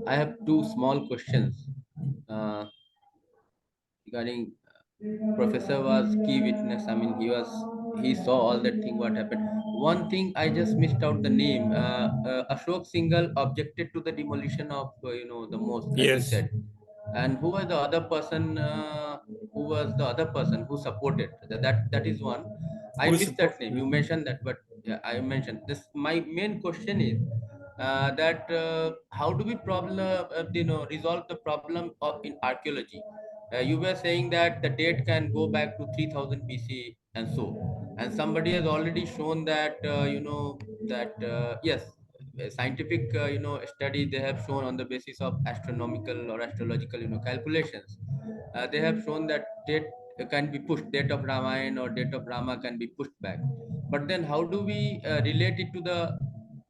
I have two small questions uh, regarding professor was key witness. I mean, he saw all that thing what happened. One thing I just missed out the name. Ashok Singhal objected to the demolition of the mosque, as you Yes. said. And who was the other person? Who was the other person who supported that is one. I Who missed support? that name. You mentioned that, but yeah, I mentioned this. My main question is that how do we resolve the problem of in archaeology? You were saying that the date can go back to 3000 BC and so, and somebody has already shown that yes, a scientific study they have shown on the basis of astronomical or astrological calculations. They have shown that date can be pushed, date of Ramayana or date of Rama can be pushed back. But then how do we relate it to the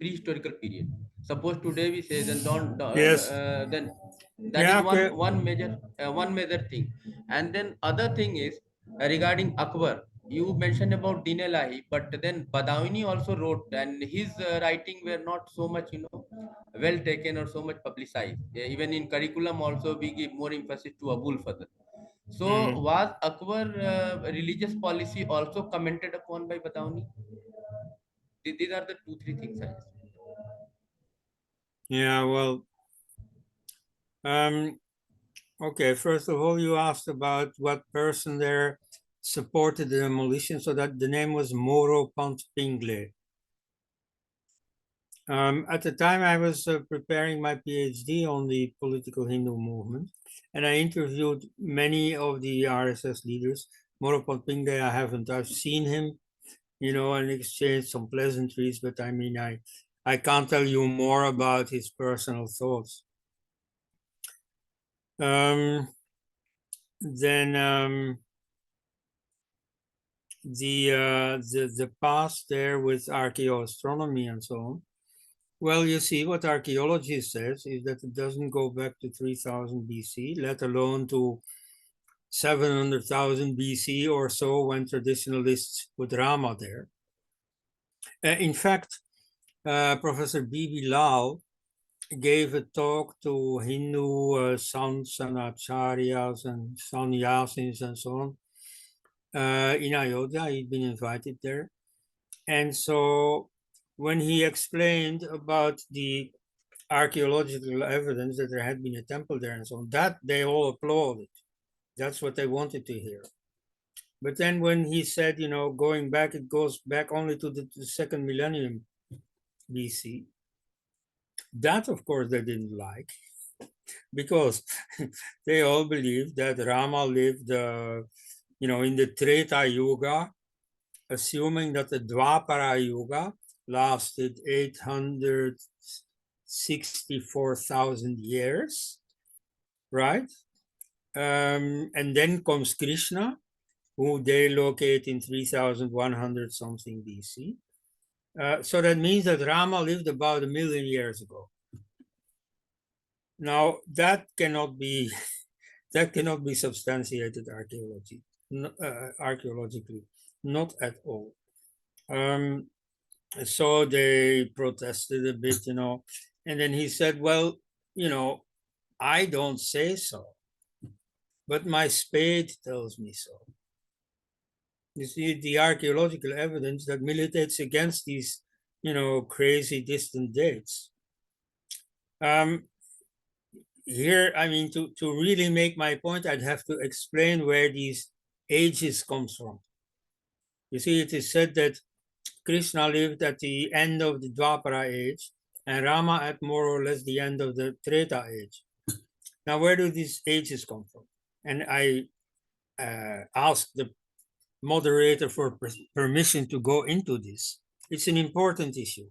prehistorical period? Suppose today we say, then don't Yes. then that is Yeah. Okay. one major thing. And then other thing is regarding Akbar. You mentioned about Din Elahi, but then Badauni also wrote, and his writing were not so much well taken or so much publicized. Even in curriculum also we give more emphasis to Abul Fadl. So Mm. was Akbar religious policy also commented upon by Badauni? These are the two three things I just. Yeah. Well. Okay. First of all, you asked about what person there supported the demolition. So that the name was Moro Pantpingle. At the time, I was preparing my PhD on the political Hindu movement, and I interviewed many of the RSS leaders. Moro Pantpingle, I've seen him, and exchanged some pleasantries, but I mean, I can't tell you more about his personal thoughts. Then the past there with archaeoastronomy and so on. Well, you see, what archaeology says is that it doesn't go back to 3000 BC, let alone to 700,000 BC or so when traditionalists put Rama there. In fact, Professor B.B. Lal gave a talk to Hindu sants and acharyas and sannyasins and so on in Ayodhyā. He'd been invited there. And so when he explained about the archaeological evidence that there had been a temple there and so on, that they all applauded. That's what they wanted to hear. But then when he said, going back, it goes back only to the second millennium BC. That, of course, they didn't like because they all believed that Rama lived, in the Treta Yuga, assuming that the Dwapara Yuga lasted 864,000 years, right? And then comes Krishna, who they locate in 3100 something BC. So that means that Rama lived about 1 million years ago. Now that cannot be substantiated archaeologically, not at all. So they protested a bit, and then he said, well, I don't say so, but my spade tells me so. You see, the archaeological evidence that militates against these, crazy distant dates. Here, I mean, to really make my point, I'd have to explain where these ages comes from. You see, it is said that Krishna lived at the end of the Dwapara age and Rama at more or less the end of the Treta age. Now, where do these ages come from? And I asked the moderator for permission to go into this. It's an important issue.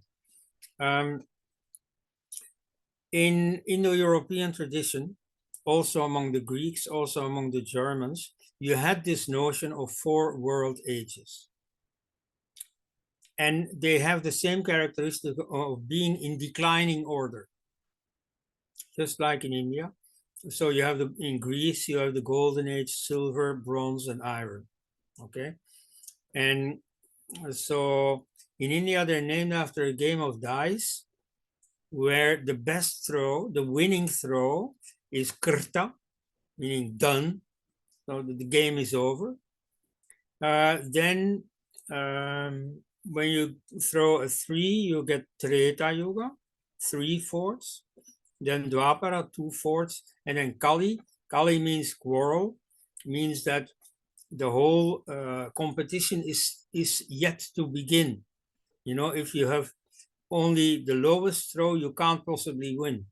In Indo-European tradition, also among the Greeks, also among the Germans, you had this notion of 4 world ages. And they have the same characteristic of being in declining order, just like in India. So you have in Greece, you have the golden age, silver, bronze, and iron. Okay. And so in India, they're named after a game of dice where the best throw, the winning throw, is krta, meaning done. So the game is over. Then when you throw a 3, you get Treta Yuga, 3/4. Then Dwapara, 2/4. And then Kali. Kali means quarrel, means that the whole competition is yet to begin. You know, if you have only the lowest throw, you can't possibly win.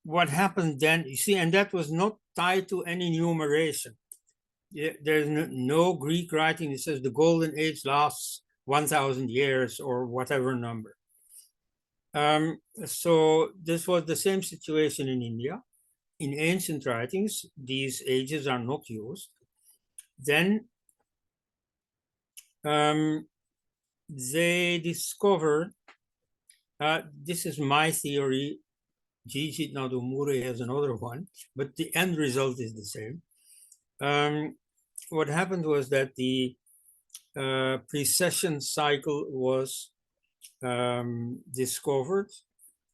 What happened then, you see, and that was not tied to any numeration. There's no Greek writing that says the golden age lasts 1,000 years or whatever number. So this was the same situation in India. In ancient writings, these ages are not used. Then they discovered, this is my theory, Jijit Nadumure has another one, but the end result is the same. What happened was that the precession cycle was discovered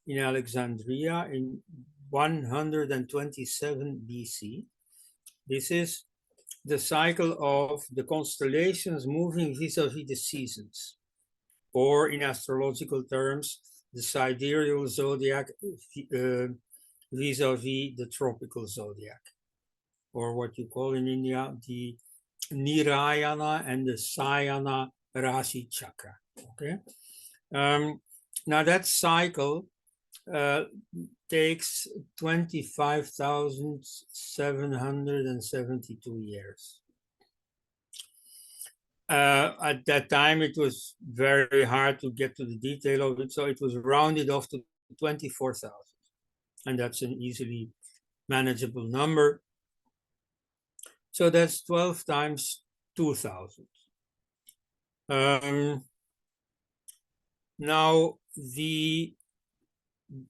in Alexandria in 127 BC. This is the cycle of the constellations moving vis-a-vis the seasons, or in astrological terms, the sidereal zodiac vis-a-vis the tropical zodiac, or what you call in India the Nirayana and the Sayana Rashi Chakra. Okay. Now that cycle takes 25,772 years. At that time, it was very hard to get to the detail of it, so it was rounded off to 24,000. And that's an easily manageable number. So that's 12 times 2,000. Now,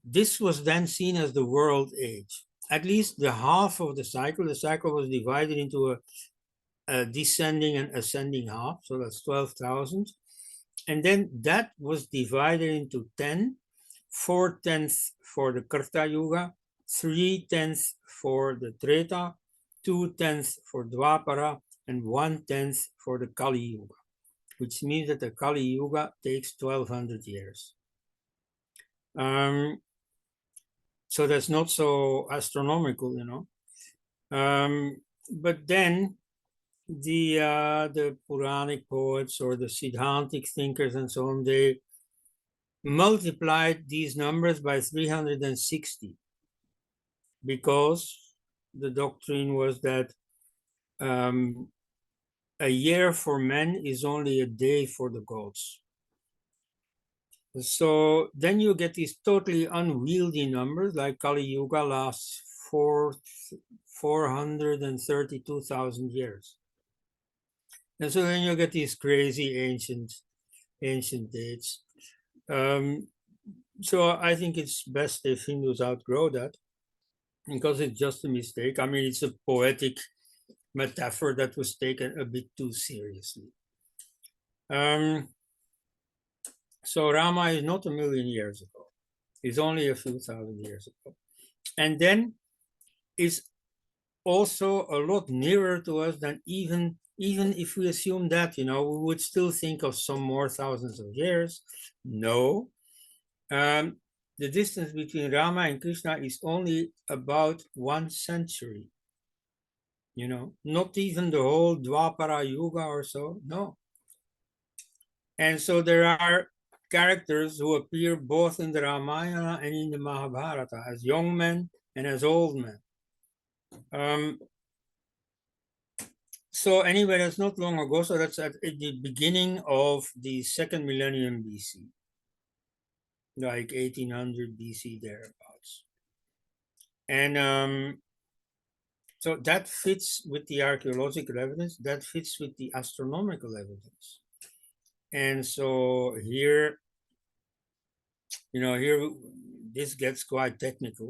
this was then seen as the world age. At least the half of the cycle was divided into a descending and ascending half, so that's 12,000. And then that was divided into 10, 4/10 for the Krta Yuga, 3/10 for the Treta, 2/10 for Dwapara, and 1/10 for the Kali Yuga, which means that the Kali Yuga takes 1,200 years. So that's not so astronomical, you know. But then the Puranic poets or the Siddhantic thinkers and so on, they multiplied these numbers by 360 because the doctrine was that a year for men is only a day for the gods. So then you get these totally unwieldy numbers, like Kali Yuga lasts 432,000 years. And so then you get these crazy ancient dates. So I think it's best if Hindus outgrow that, because it's just a mistake. I mean, it's a poetic metaphor that was taken a bit too seriously. So Rama is not 1,000,000 years ago. It's only a few thousand years ago. And then is also a lot nearer to us than even if we assume that, you know, we would still think of some more thousands of years. No. The distance between Rama and Krishna is only about 1 century. You know, not even the whole Dwapara Yuga or so, no. And so there are characters who appear both in the Ramayana and in the Mahabharata as young men and as old men. So anyway, that's not long ago. So that's at the beginning of the second millennium BC, like 1800 BC thereabouts. And so that fits with the archaeological evidence, that fits with the astronomical evidence. And so here, here this gets quite technical.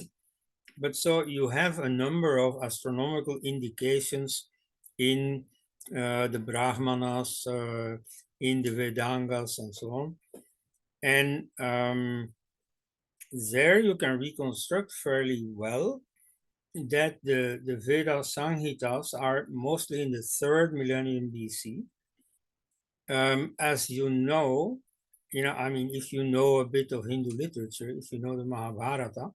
But so you have a number of astronomical indications in the Brahmanas, in the Vedangas, and so on. And there you can reconstruct fairly well that the Veda Samhitas are mostly in the 3rd millennium BC. As you know, I mean, if you know a bit of Hindu literature, if you know the Mahabharata,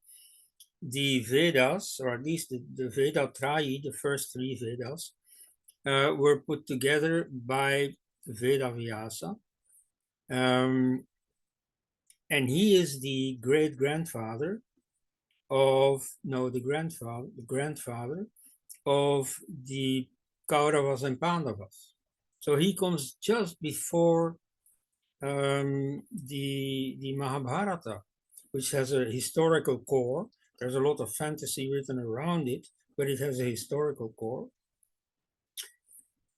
the Vedas, or at least the Veda Trayi, the first 3 Vedas, were put together by Vedavyasa. And he is the great-grandfather of, the grandfather of the Kauravas and Pandavas. So he comes just before the Mahabharata, which has a historical core. There's a lot of fantasy written around it, but it has a historical core.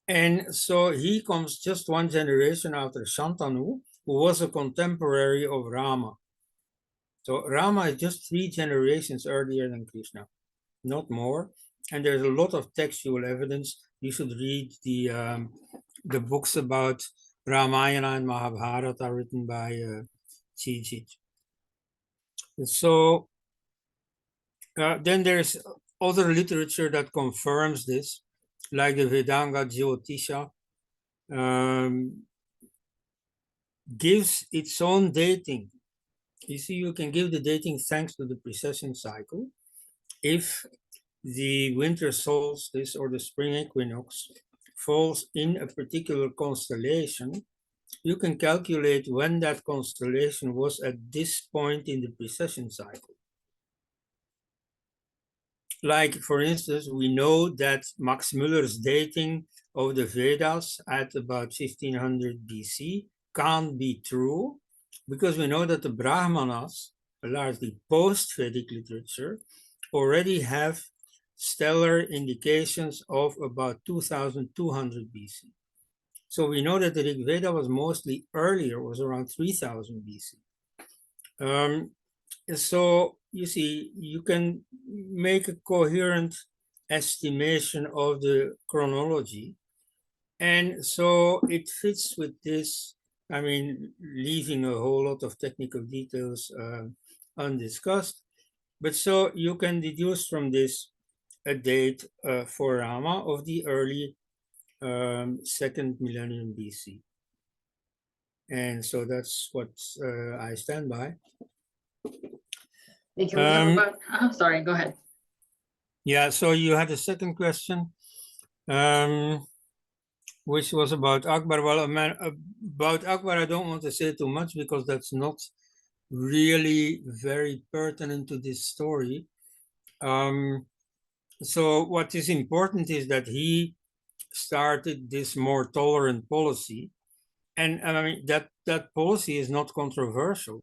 And so he comes just one generation after Shantanu, who was a contemporary of Rama. So Rama is just 3 generations earlier than Krishna, not more. And there's a lot of textual evidence. You should read the books about Ramayana and Mahabharata written by Chijit. So then there's other literature that confirms this, like the Vedanga Jyotisha, gives its own dating. You see, you can give the dating thanks to the precession cycle. If the winter solstice or the spring equinox falls in a particular constellation, you can calculate when that constellation was at this point in the precession cycle. Like, for instance, we know that Max Müller's dating of the Vedas at about 1500 BC can't be true, because we know that the Brahmanas, a largely post-Vedic literature, already have stellar indications of about 2200 BC. So we know that the Rig Veda was mostly earlier, was around 3000 BC. So you see, you can make a coherent estimation of the chronology. And so it fits with this, I mean, leaving a whole lot of technical details undiscussed. But so you can deduce from this a date for Rama of the early 2nd millennium BC. And so that's what I stand by. Thank you. We have about, sorry, go ahead. Yeah, so you had a second question, which was about Akbar. Well, about Akbar, I don't want to say too much because that's not really very pertinent to this story. So what is important is that he started this more tolerant policy. And I mean, that policy is not controversial,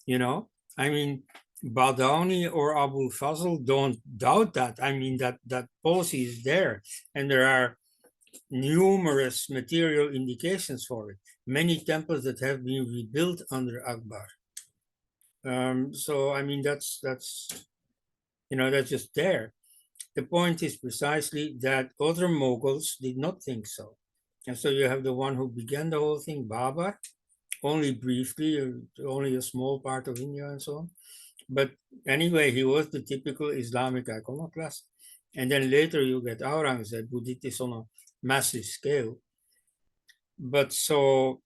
I mean, Badauni or Abul Fazl don't doubt that. I mean, that policy is there, and there are numerous material indications for it. Many temples that have been rebuilt under Akbar. So I mean, that's just there. The point is precisely that other Mughals did not think so. And so you have the one who began the whole thing, Babar, only briefly, only a small part of India and so on. But anyway, he was the typical Islamic iconoclast. And then later you get Aurangzeb, who did this on a massive scale. But so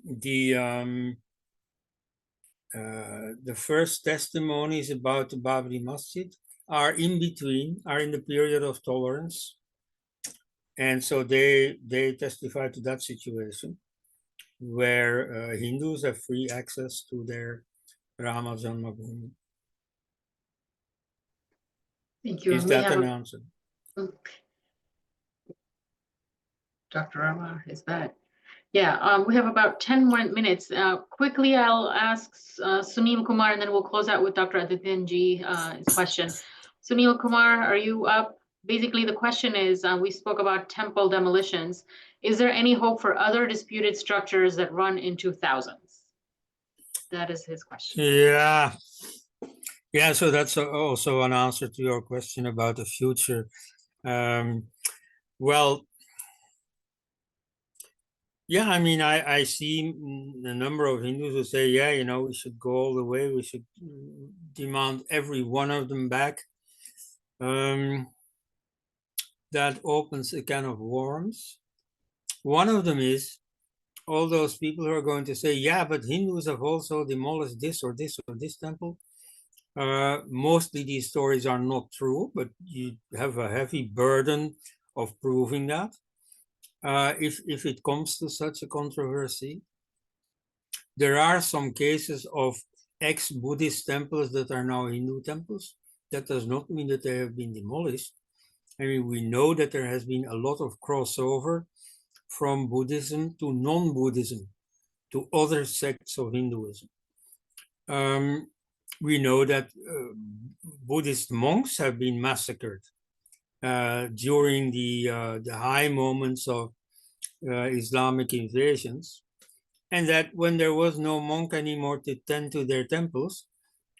the first testimonies about the Babri Masjid are in between, are in the period of tolerance. And so they testify to that situation where Hindus have free access to their Rama Janmabhoomi. Thank you. Is that an answer? Dr. Rama is back. Yeah, we have about 10 more minutes. Quickly, I'll ask Sunil Kumar, and then we'll close out with Dr. Adityanji's question. Sunil Kumar, are you up? Basically, the question is, we spoke about temple demolitions. Is there any hope for other disputed structures that run into thousands? That is his question. Yeah. Yeah, so that's also an answer to your question about the future. Well, yeah, I mean, I see a number of Hindus who say, yeah, you know, we should go all the way. We should demand every one of them back. That opens a can of worms. One of them is all those people who are going to say, yeah, but Hindus have also demolished this or this or this temple. Mostly these stories are not true, but you have a heavy burden of proving that. If it comes to such a controversy, there are some cases of ex-Buddhist temples that are now Hindu temples. That does not mean that they have been demolished. I mean, we know that there has been a lot of crossover from Buddhism to non-Buddhism, to other sects of Hinduism. We know that Buddhist monks have been massacred during the high moments of Islamic invasions, and that when there was no monk anymore to tend to their temples,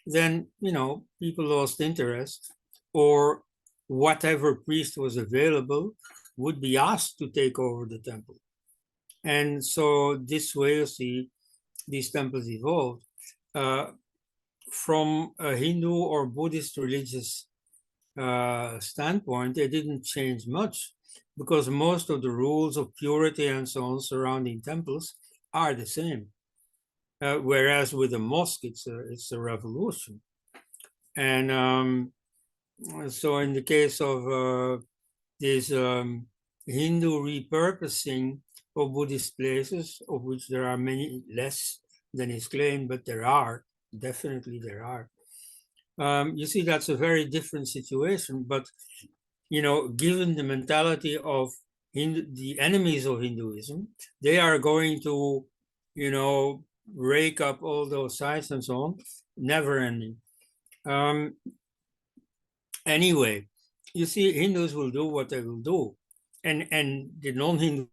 then, you know, people lost interest, or whatever priest was available would be asked to take over the temple. And so this way, you see, these temples evolved. From a Hindu or Buddhist religious standpoint, they didn't change much, because most of the rules of purity and so on surrounding temples are the same. Whereas with a mosque, it's a revolution. And so in the case of this Hindu repurposing of Buddhist places, of which there are many less than is claimed, but there are, definitely there are. You see, that's a very different situation, but, you know, given the mentality of the enemies of Hinduism, they are going to, you know, rake up all those sites and so on, never ending. Anyway, you see, Hindus will do what they will do, and the non-Hindu,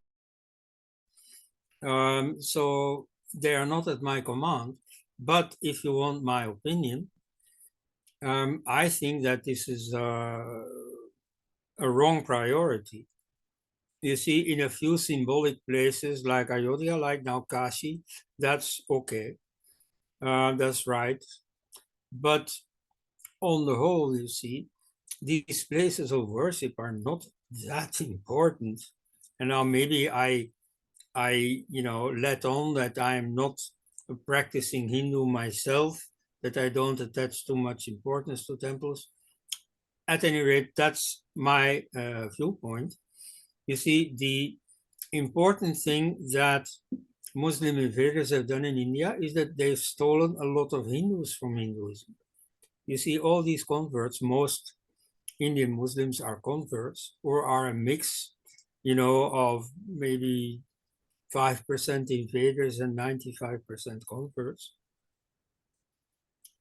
so they are not at my command. But if you want my opinion, I think that this is a wrong priority. You see, in a few symbolic places like Ayodhyā, like now Kashi, that's okay, that's right. But on the whole, you see, these places of worship are not that important. And now maybe I you know, let on that I'm not a practicing Hindu myself, that I don't attach too much importance to temples. At any rate, that's my viewpoint. You see, the important thing that Muslim invaders have done in India is that they've stolen a lot of Hindus from Hinduism. You see, all these converts, most Indian Muslims are converts, or are a mix, you know, of maybe 5% invaders and 95% converts.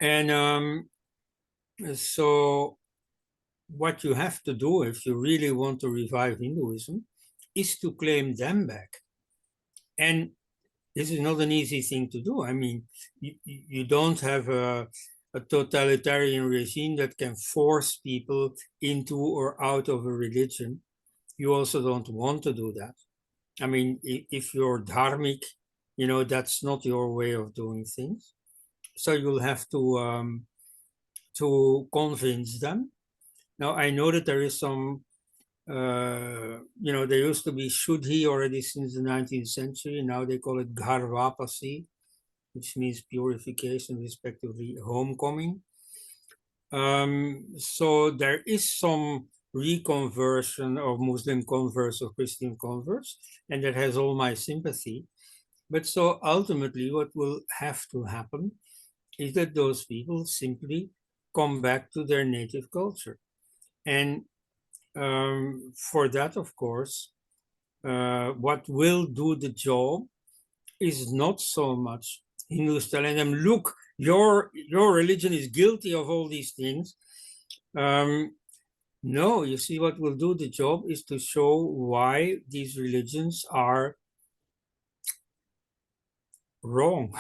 And so what you have to do if you really want to revive Hinduism is to claim them back. And this is not an easy thing to do. I mean, you don't have a totalitarian regime that can force people into or out of a religion. You also don't want to do that. I mean, if you're dharmic, you know, that's not your way of doing things. So you'll have to convince them. Now, I know that there is some, you know, there used to be Shuddhi already since the 19th century. Now they call it Gharvapasi, which means purification, respectively, homecoming. So there is some reconversion of Muslim converts or Christian converts, and that has all my sympathy. But so ultimately, what will have to happen is that those people simply come back to their native culture. And for that, of course, what will do the job is not so much Hindus telling them, look, your religion is guilty of all these things. No, you see, what will do the job is to show why these religions are wrong.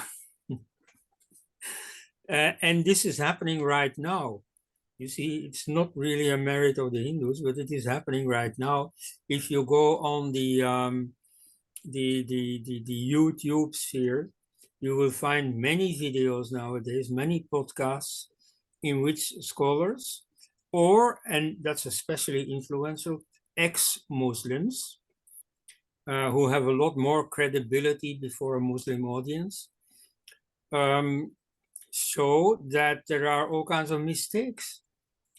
And this is happening right now. You see, it's not really a merit of the Hindus, but it is happening right now. If you go on the YouTube sphere, you will find many videos nowadays, many podcasts in which scholars, and that's especially influential, ex-Muslims who have a lot more credibility before a Muslim audience, show that there are all kinds of mistakes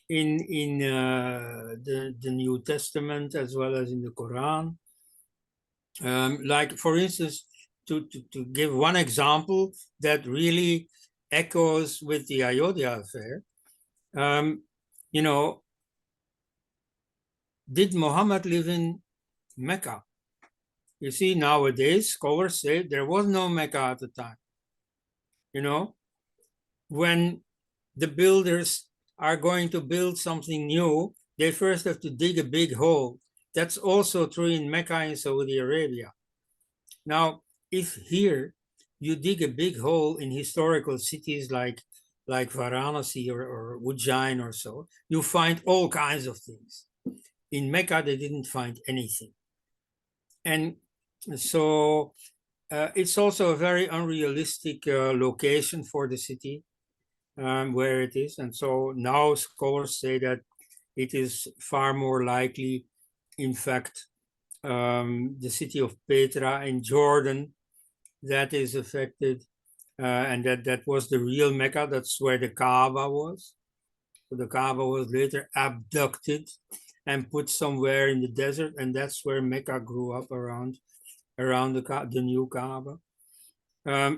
in the New Testament as well as in the Quran. Like, for instance, to give one example that really echoes with the Ayodhyā affair, you know, did Muhammad live in Mecca? You see, nowadays, scholars say there was no Mecca at the time. You know, when the builders are going to build something new, they first have to dig a big hole. That's also true in Mecca and Saudi Arabia. Now, if here you dig a big hole in historical cities like Varanasi or Ujjain or so, you find all kinds of things. In Mecca, they didn't find anything. And so it's also a very unrealistic location for the city where it is. And so now scholars say that it is far more likely, in fact, the city of Petra in Jordan that is affected, and that was the real Mecca. That's where the Kaaba was. So the Kaaba was later abducted and put somewhere in the desert, and that's where Mecca grew up around the new Kaaba.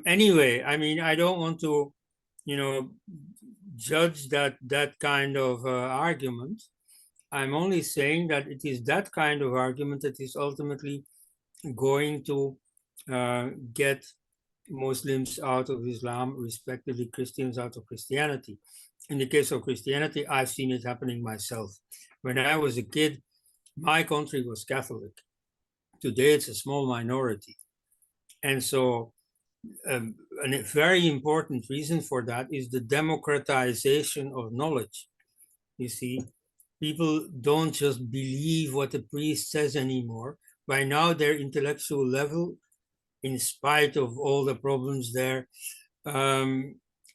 Anyway, I mean, I don't want to, you know, judge that kind of argument. I'm only saying that it is that kind of argument that is ultimately going to get Muslims out of Islam, respectively Christians out of Christianity. In the case of Christianity, I've seen it happening myself. When I was a kid, my country was Catholic. Today, it's a small minority. And so a very important reason for that is the democratization of knowledge. You see, people don't just believe what the priest says anymore. By now, their intellectual level, in spite of all the problems there,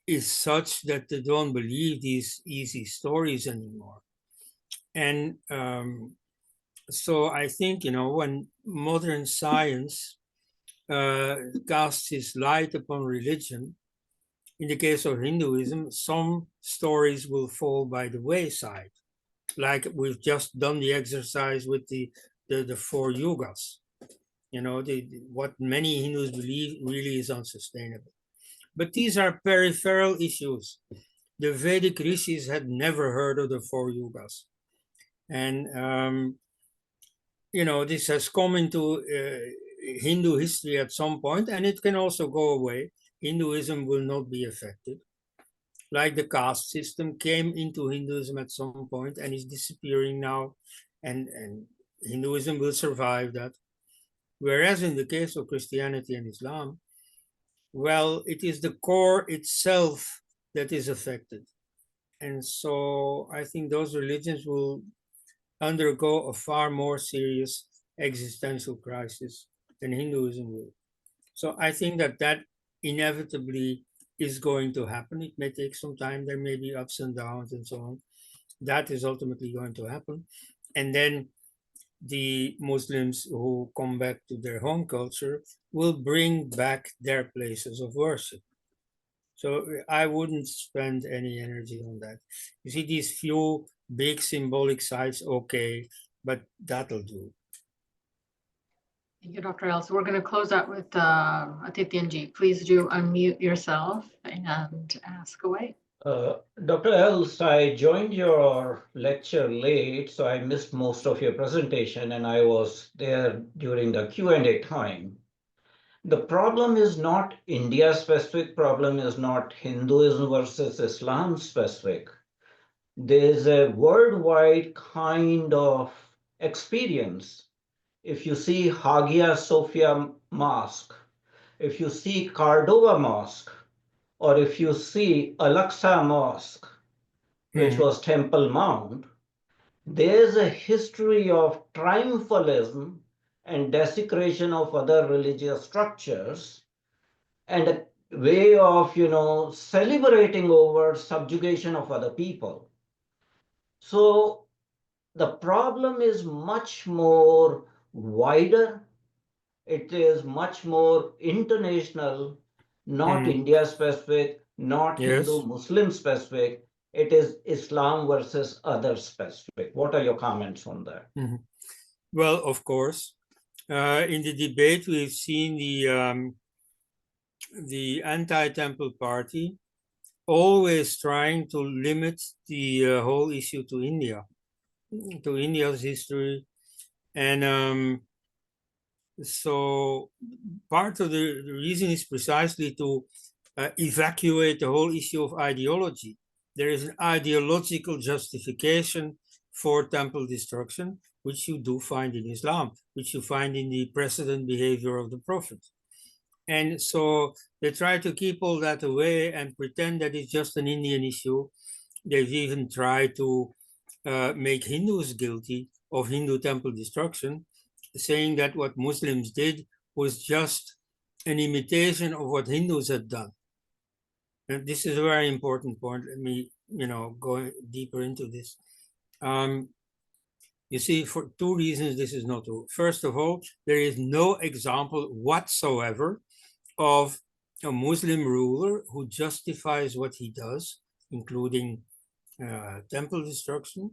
is such that they don't believe these easy stories anymore. And so I think, you know, when modern science casts its light upon religion, in the case of Hinduism, some stories will fall by the wayside. Like we've just done the exercise with the 4 yugas. You know, what many Hindus believe really is unsustainable. But these are peripheral issues. The Vedic rishis had never heard of the 4 yugas. And, you know, this has come into Hindu history at some point, and it can also go away. Hinduism will not be affected. Like the caste system came into Hinduism at some point and is disappearing now, and Hinduism will survive that. Whereas in the case of Christianity and Islam, well, it is the core itself that is affected. And so I think those religions will undergo a far more serious existential crisis than Hinduism will. So I think that inevitably is going to happen. It may take some time. There may be ups and downs and so on. That is ultimately going to happen. And then the Muslims who come back to their home culture will bring back their places of worship. So I wouldn't spend any energy on that. You see, these few big symbolic sites, okay, but that'll do. Thank you, Dr. L. So we're going to close out with Adityanji. Please do unmute yourself and ask away. Dr. Els, I joined your lecture late, so I missed most of your presentation, and I was there during the Q&A time. The problem is not India-specific, problem is not Hinduism versus Islam specific. There's a worldwide kind of experience. If you see Hagia Sophia Mosque, if you see Cordova Mosque, or if you see Al-Aqsa Mosque, which was Temple Mount, there's a history of triumphalism and desecration of other religious structures and a way of, celebrating over subjugation of other people. So the problem is much more wider. It is much more international, not India specific, not Hindu Yes. Muslim specific. It is Islam versus other specific. What are your comments on that? Well, of course, in the debate we've seen the anti-temple party always trying to limit the whole issue to India, to India's history, and so part of the reason is precisely to evacuate the whole issue of ideology. There is an ideological justification for temple destruction, which you do find in Islam, which you find in the precedent behavior of the Prophet. And so they try to keep all that away and pretend that it's just an Indian issue. They've even tried to make Hindus guilty of Hindu temple destruction, saying that what Muslims did was just an imitation of what Hindus had done. And this is a very important point. Let me, go deeper into this. You see, for two reasons, this is not true. First of all, there is no example whatsoever of a Muslim ruler who justifies what he does, including temple destruction,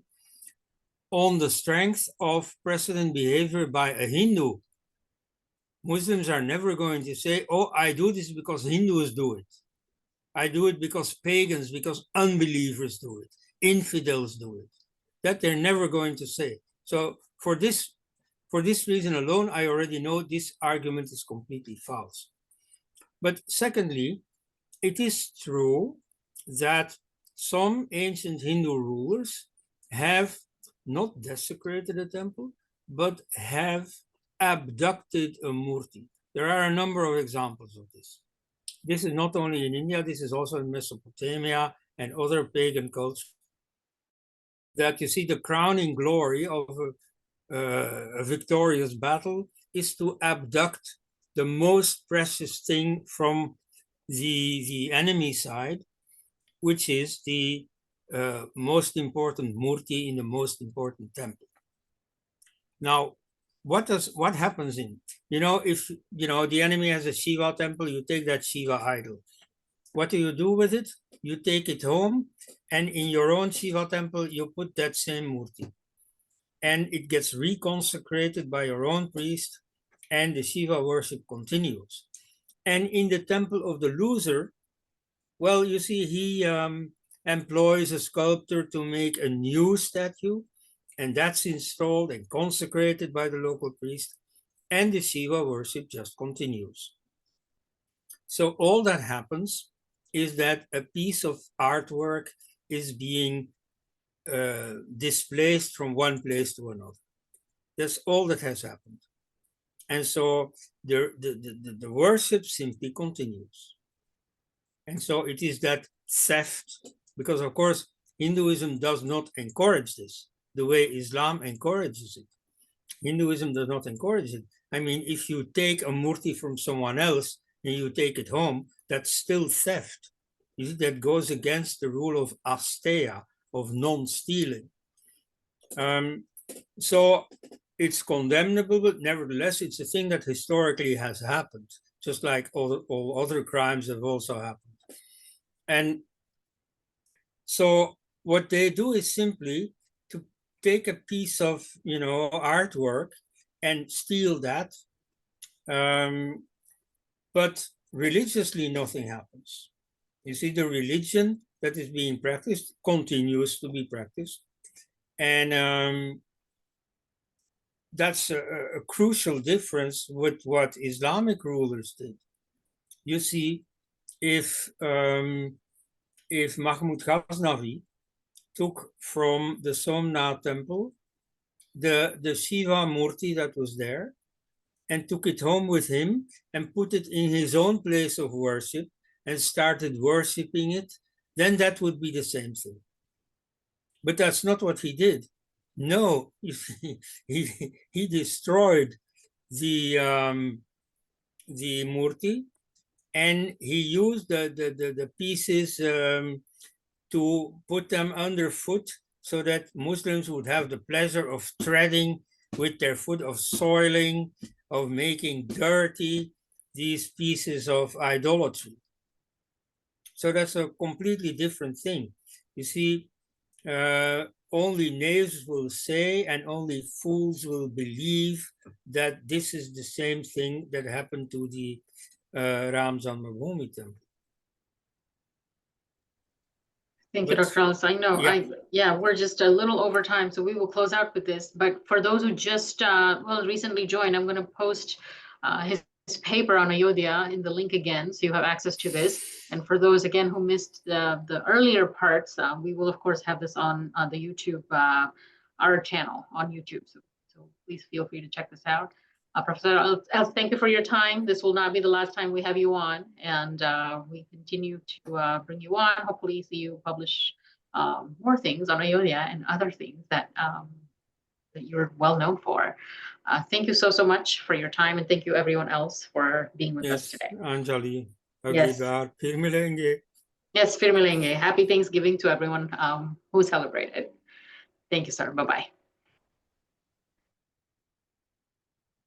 on the strength of precedent behavior by a Hindu. Muslims are never going to say, oh, I do this because Hindus do it. I do it because pagans, because unbelievers do it, infidels do it. That they're never going to say. So for this reason alone, I already know this argument is completely false. But secondly, it is true that some ancient Hindu rulers have not desecrated a temple, but have abducted a murti. There are a number of examples of this. This is not only in India, this is also in Mesopotamia and other pagan cultures. That you see the crowning glory of a victorious battle is to abduct the most precious thing from the enemy side, which is the most important murti in the most important temple. Now, what happens if the enemy has a Shiva temple, you take that Shiva idol. What do you do with it? You take it home, and in your own Shiva temple, you put that same murti. And it gets reconsecrated by your own priest, and the Shiva worship continues. And in the temple of the loser, well, you see, he employs a sculptor to make a new statue, and that's installed and consecrated by the local priest, and the Shiva worship just continues. So all that happens is that a piece of artwork is being displaced from one place to another. That's all that has happened. And so the worship simply continues. And so it is that theft, because of course, Hinduism does not encourage this the way Islam encourages it. Hinduism does not encourage it. I mean, if you take a murti from someone else and you take it home, that's still theft. You see, that goes against the rule of asteya, of non-stealing. So it's condemnable, but nevertheless, it's a thing that historically has happened, just like all other crimes have also happened. And so what they do is simply to take a piece of, artwork and steal that. But religiously, nothing happens. You see, the religion that is being practiced, continues to be practiced. And that's a crucial difference with what Islamic rulers did. You see, if Mahmud Ghaznavi took from the Somnath temple the Shiva Murti that was there and took it home with him and put it in his own place of worship and started worshiping it, then that would be the same thing. But that's not what he did. No, he destroyed the Murti, and he used the pieces to put them underfoot so that Muslims would have the pleasure of treading with their foot, of soiling, of making dirty these pieces of idolatry. So that's a completely different thing. You see, only knaves will say and only fools will believe that this is the same thing that happened to the Ram Janmabhoomi temple. Thank you, Dr. Ellis. I know, we're just a little over time, so we will close out with this. But for those who just recently joined, I'm going to post his paper on Ayodhyā in the link again, so you have access to this. And for those again who missed the earlier parts, we will of course have this on the YouTube, our channel on YouTube. So please feel free to check this out. Professor Els, thank you for your time. This will not be the last time we have you on, and we continue to bring you on. Hopefully see you publish more things on Ayodhyā and other things that that you're well known for. Thank you so much for your time, and thank you everyone else for being with us today. Anjali. Yes. Phir milenge. Yes, Fir milenge. Happy Thanksgiving to everyone who celebrated. Thank you, sir. Bye-bye.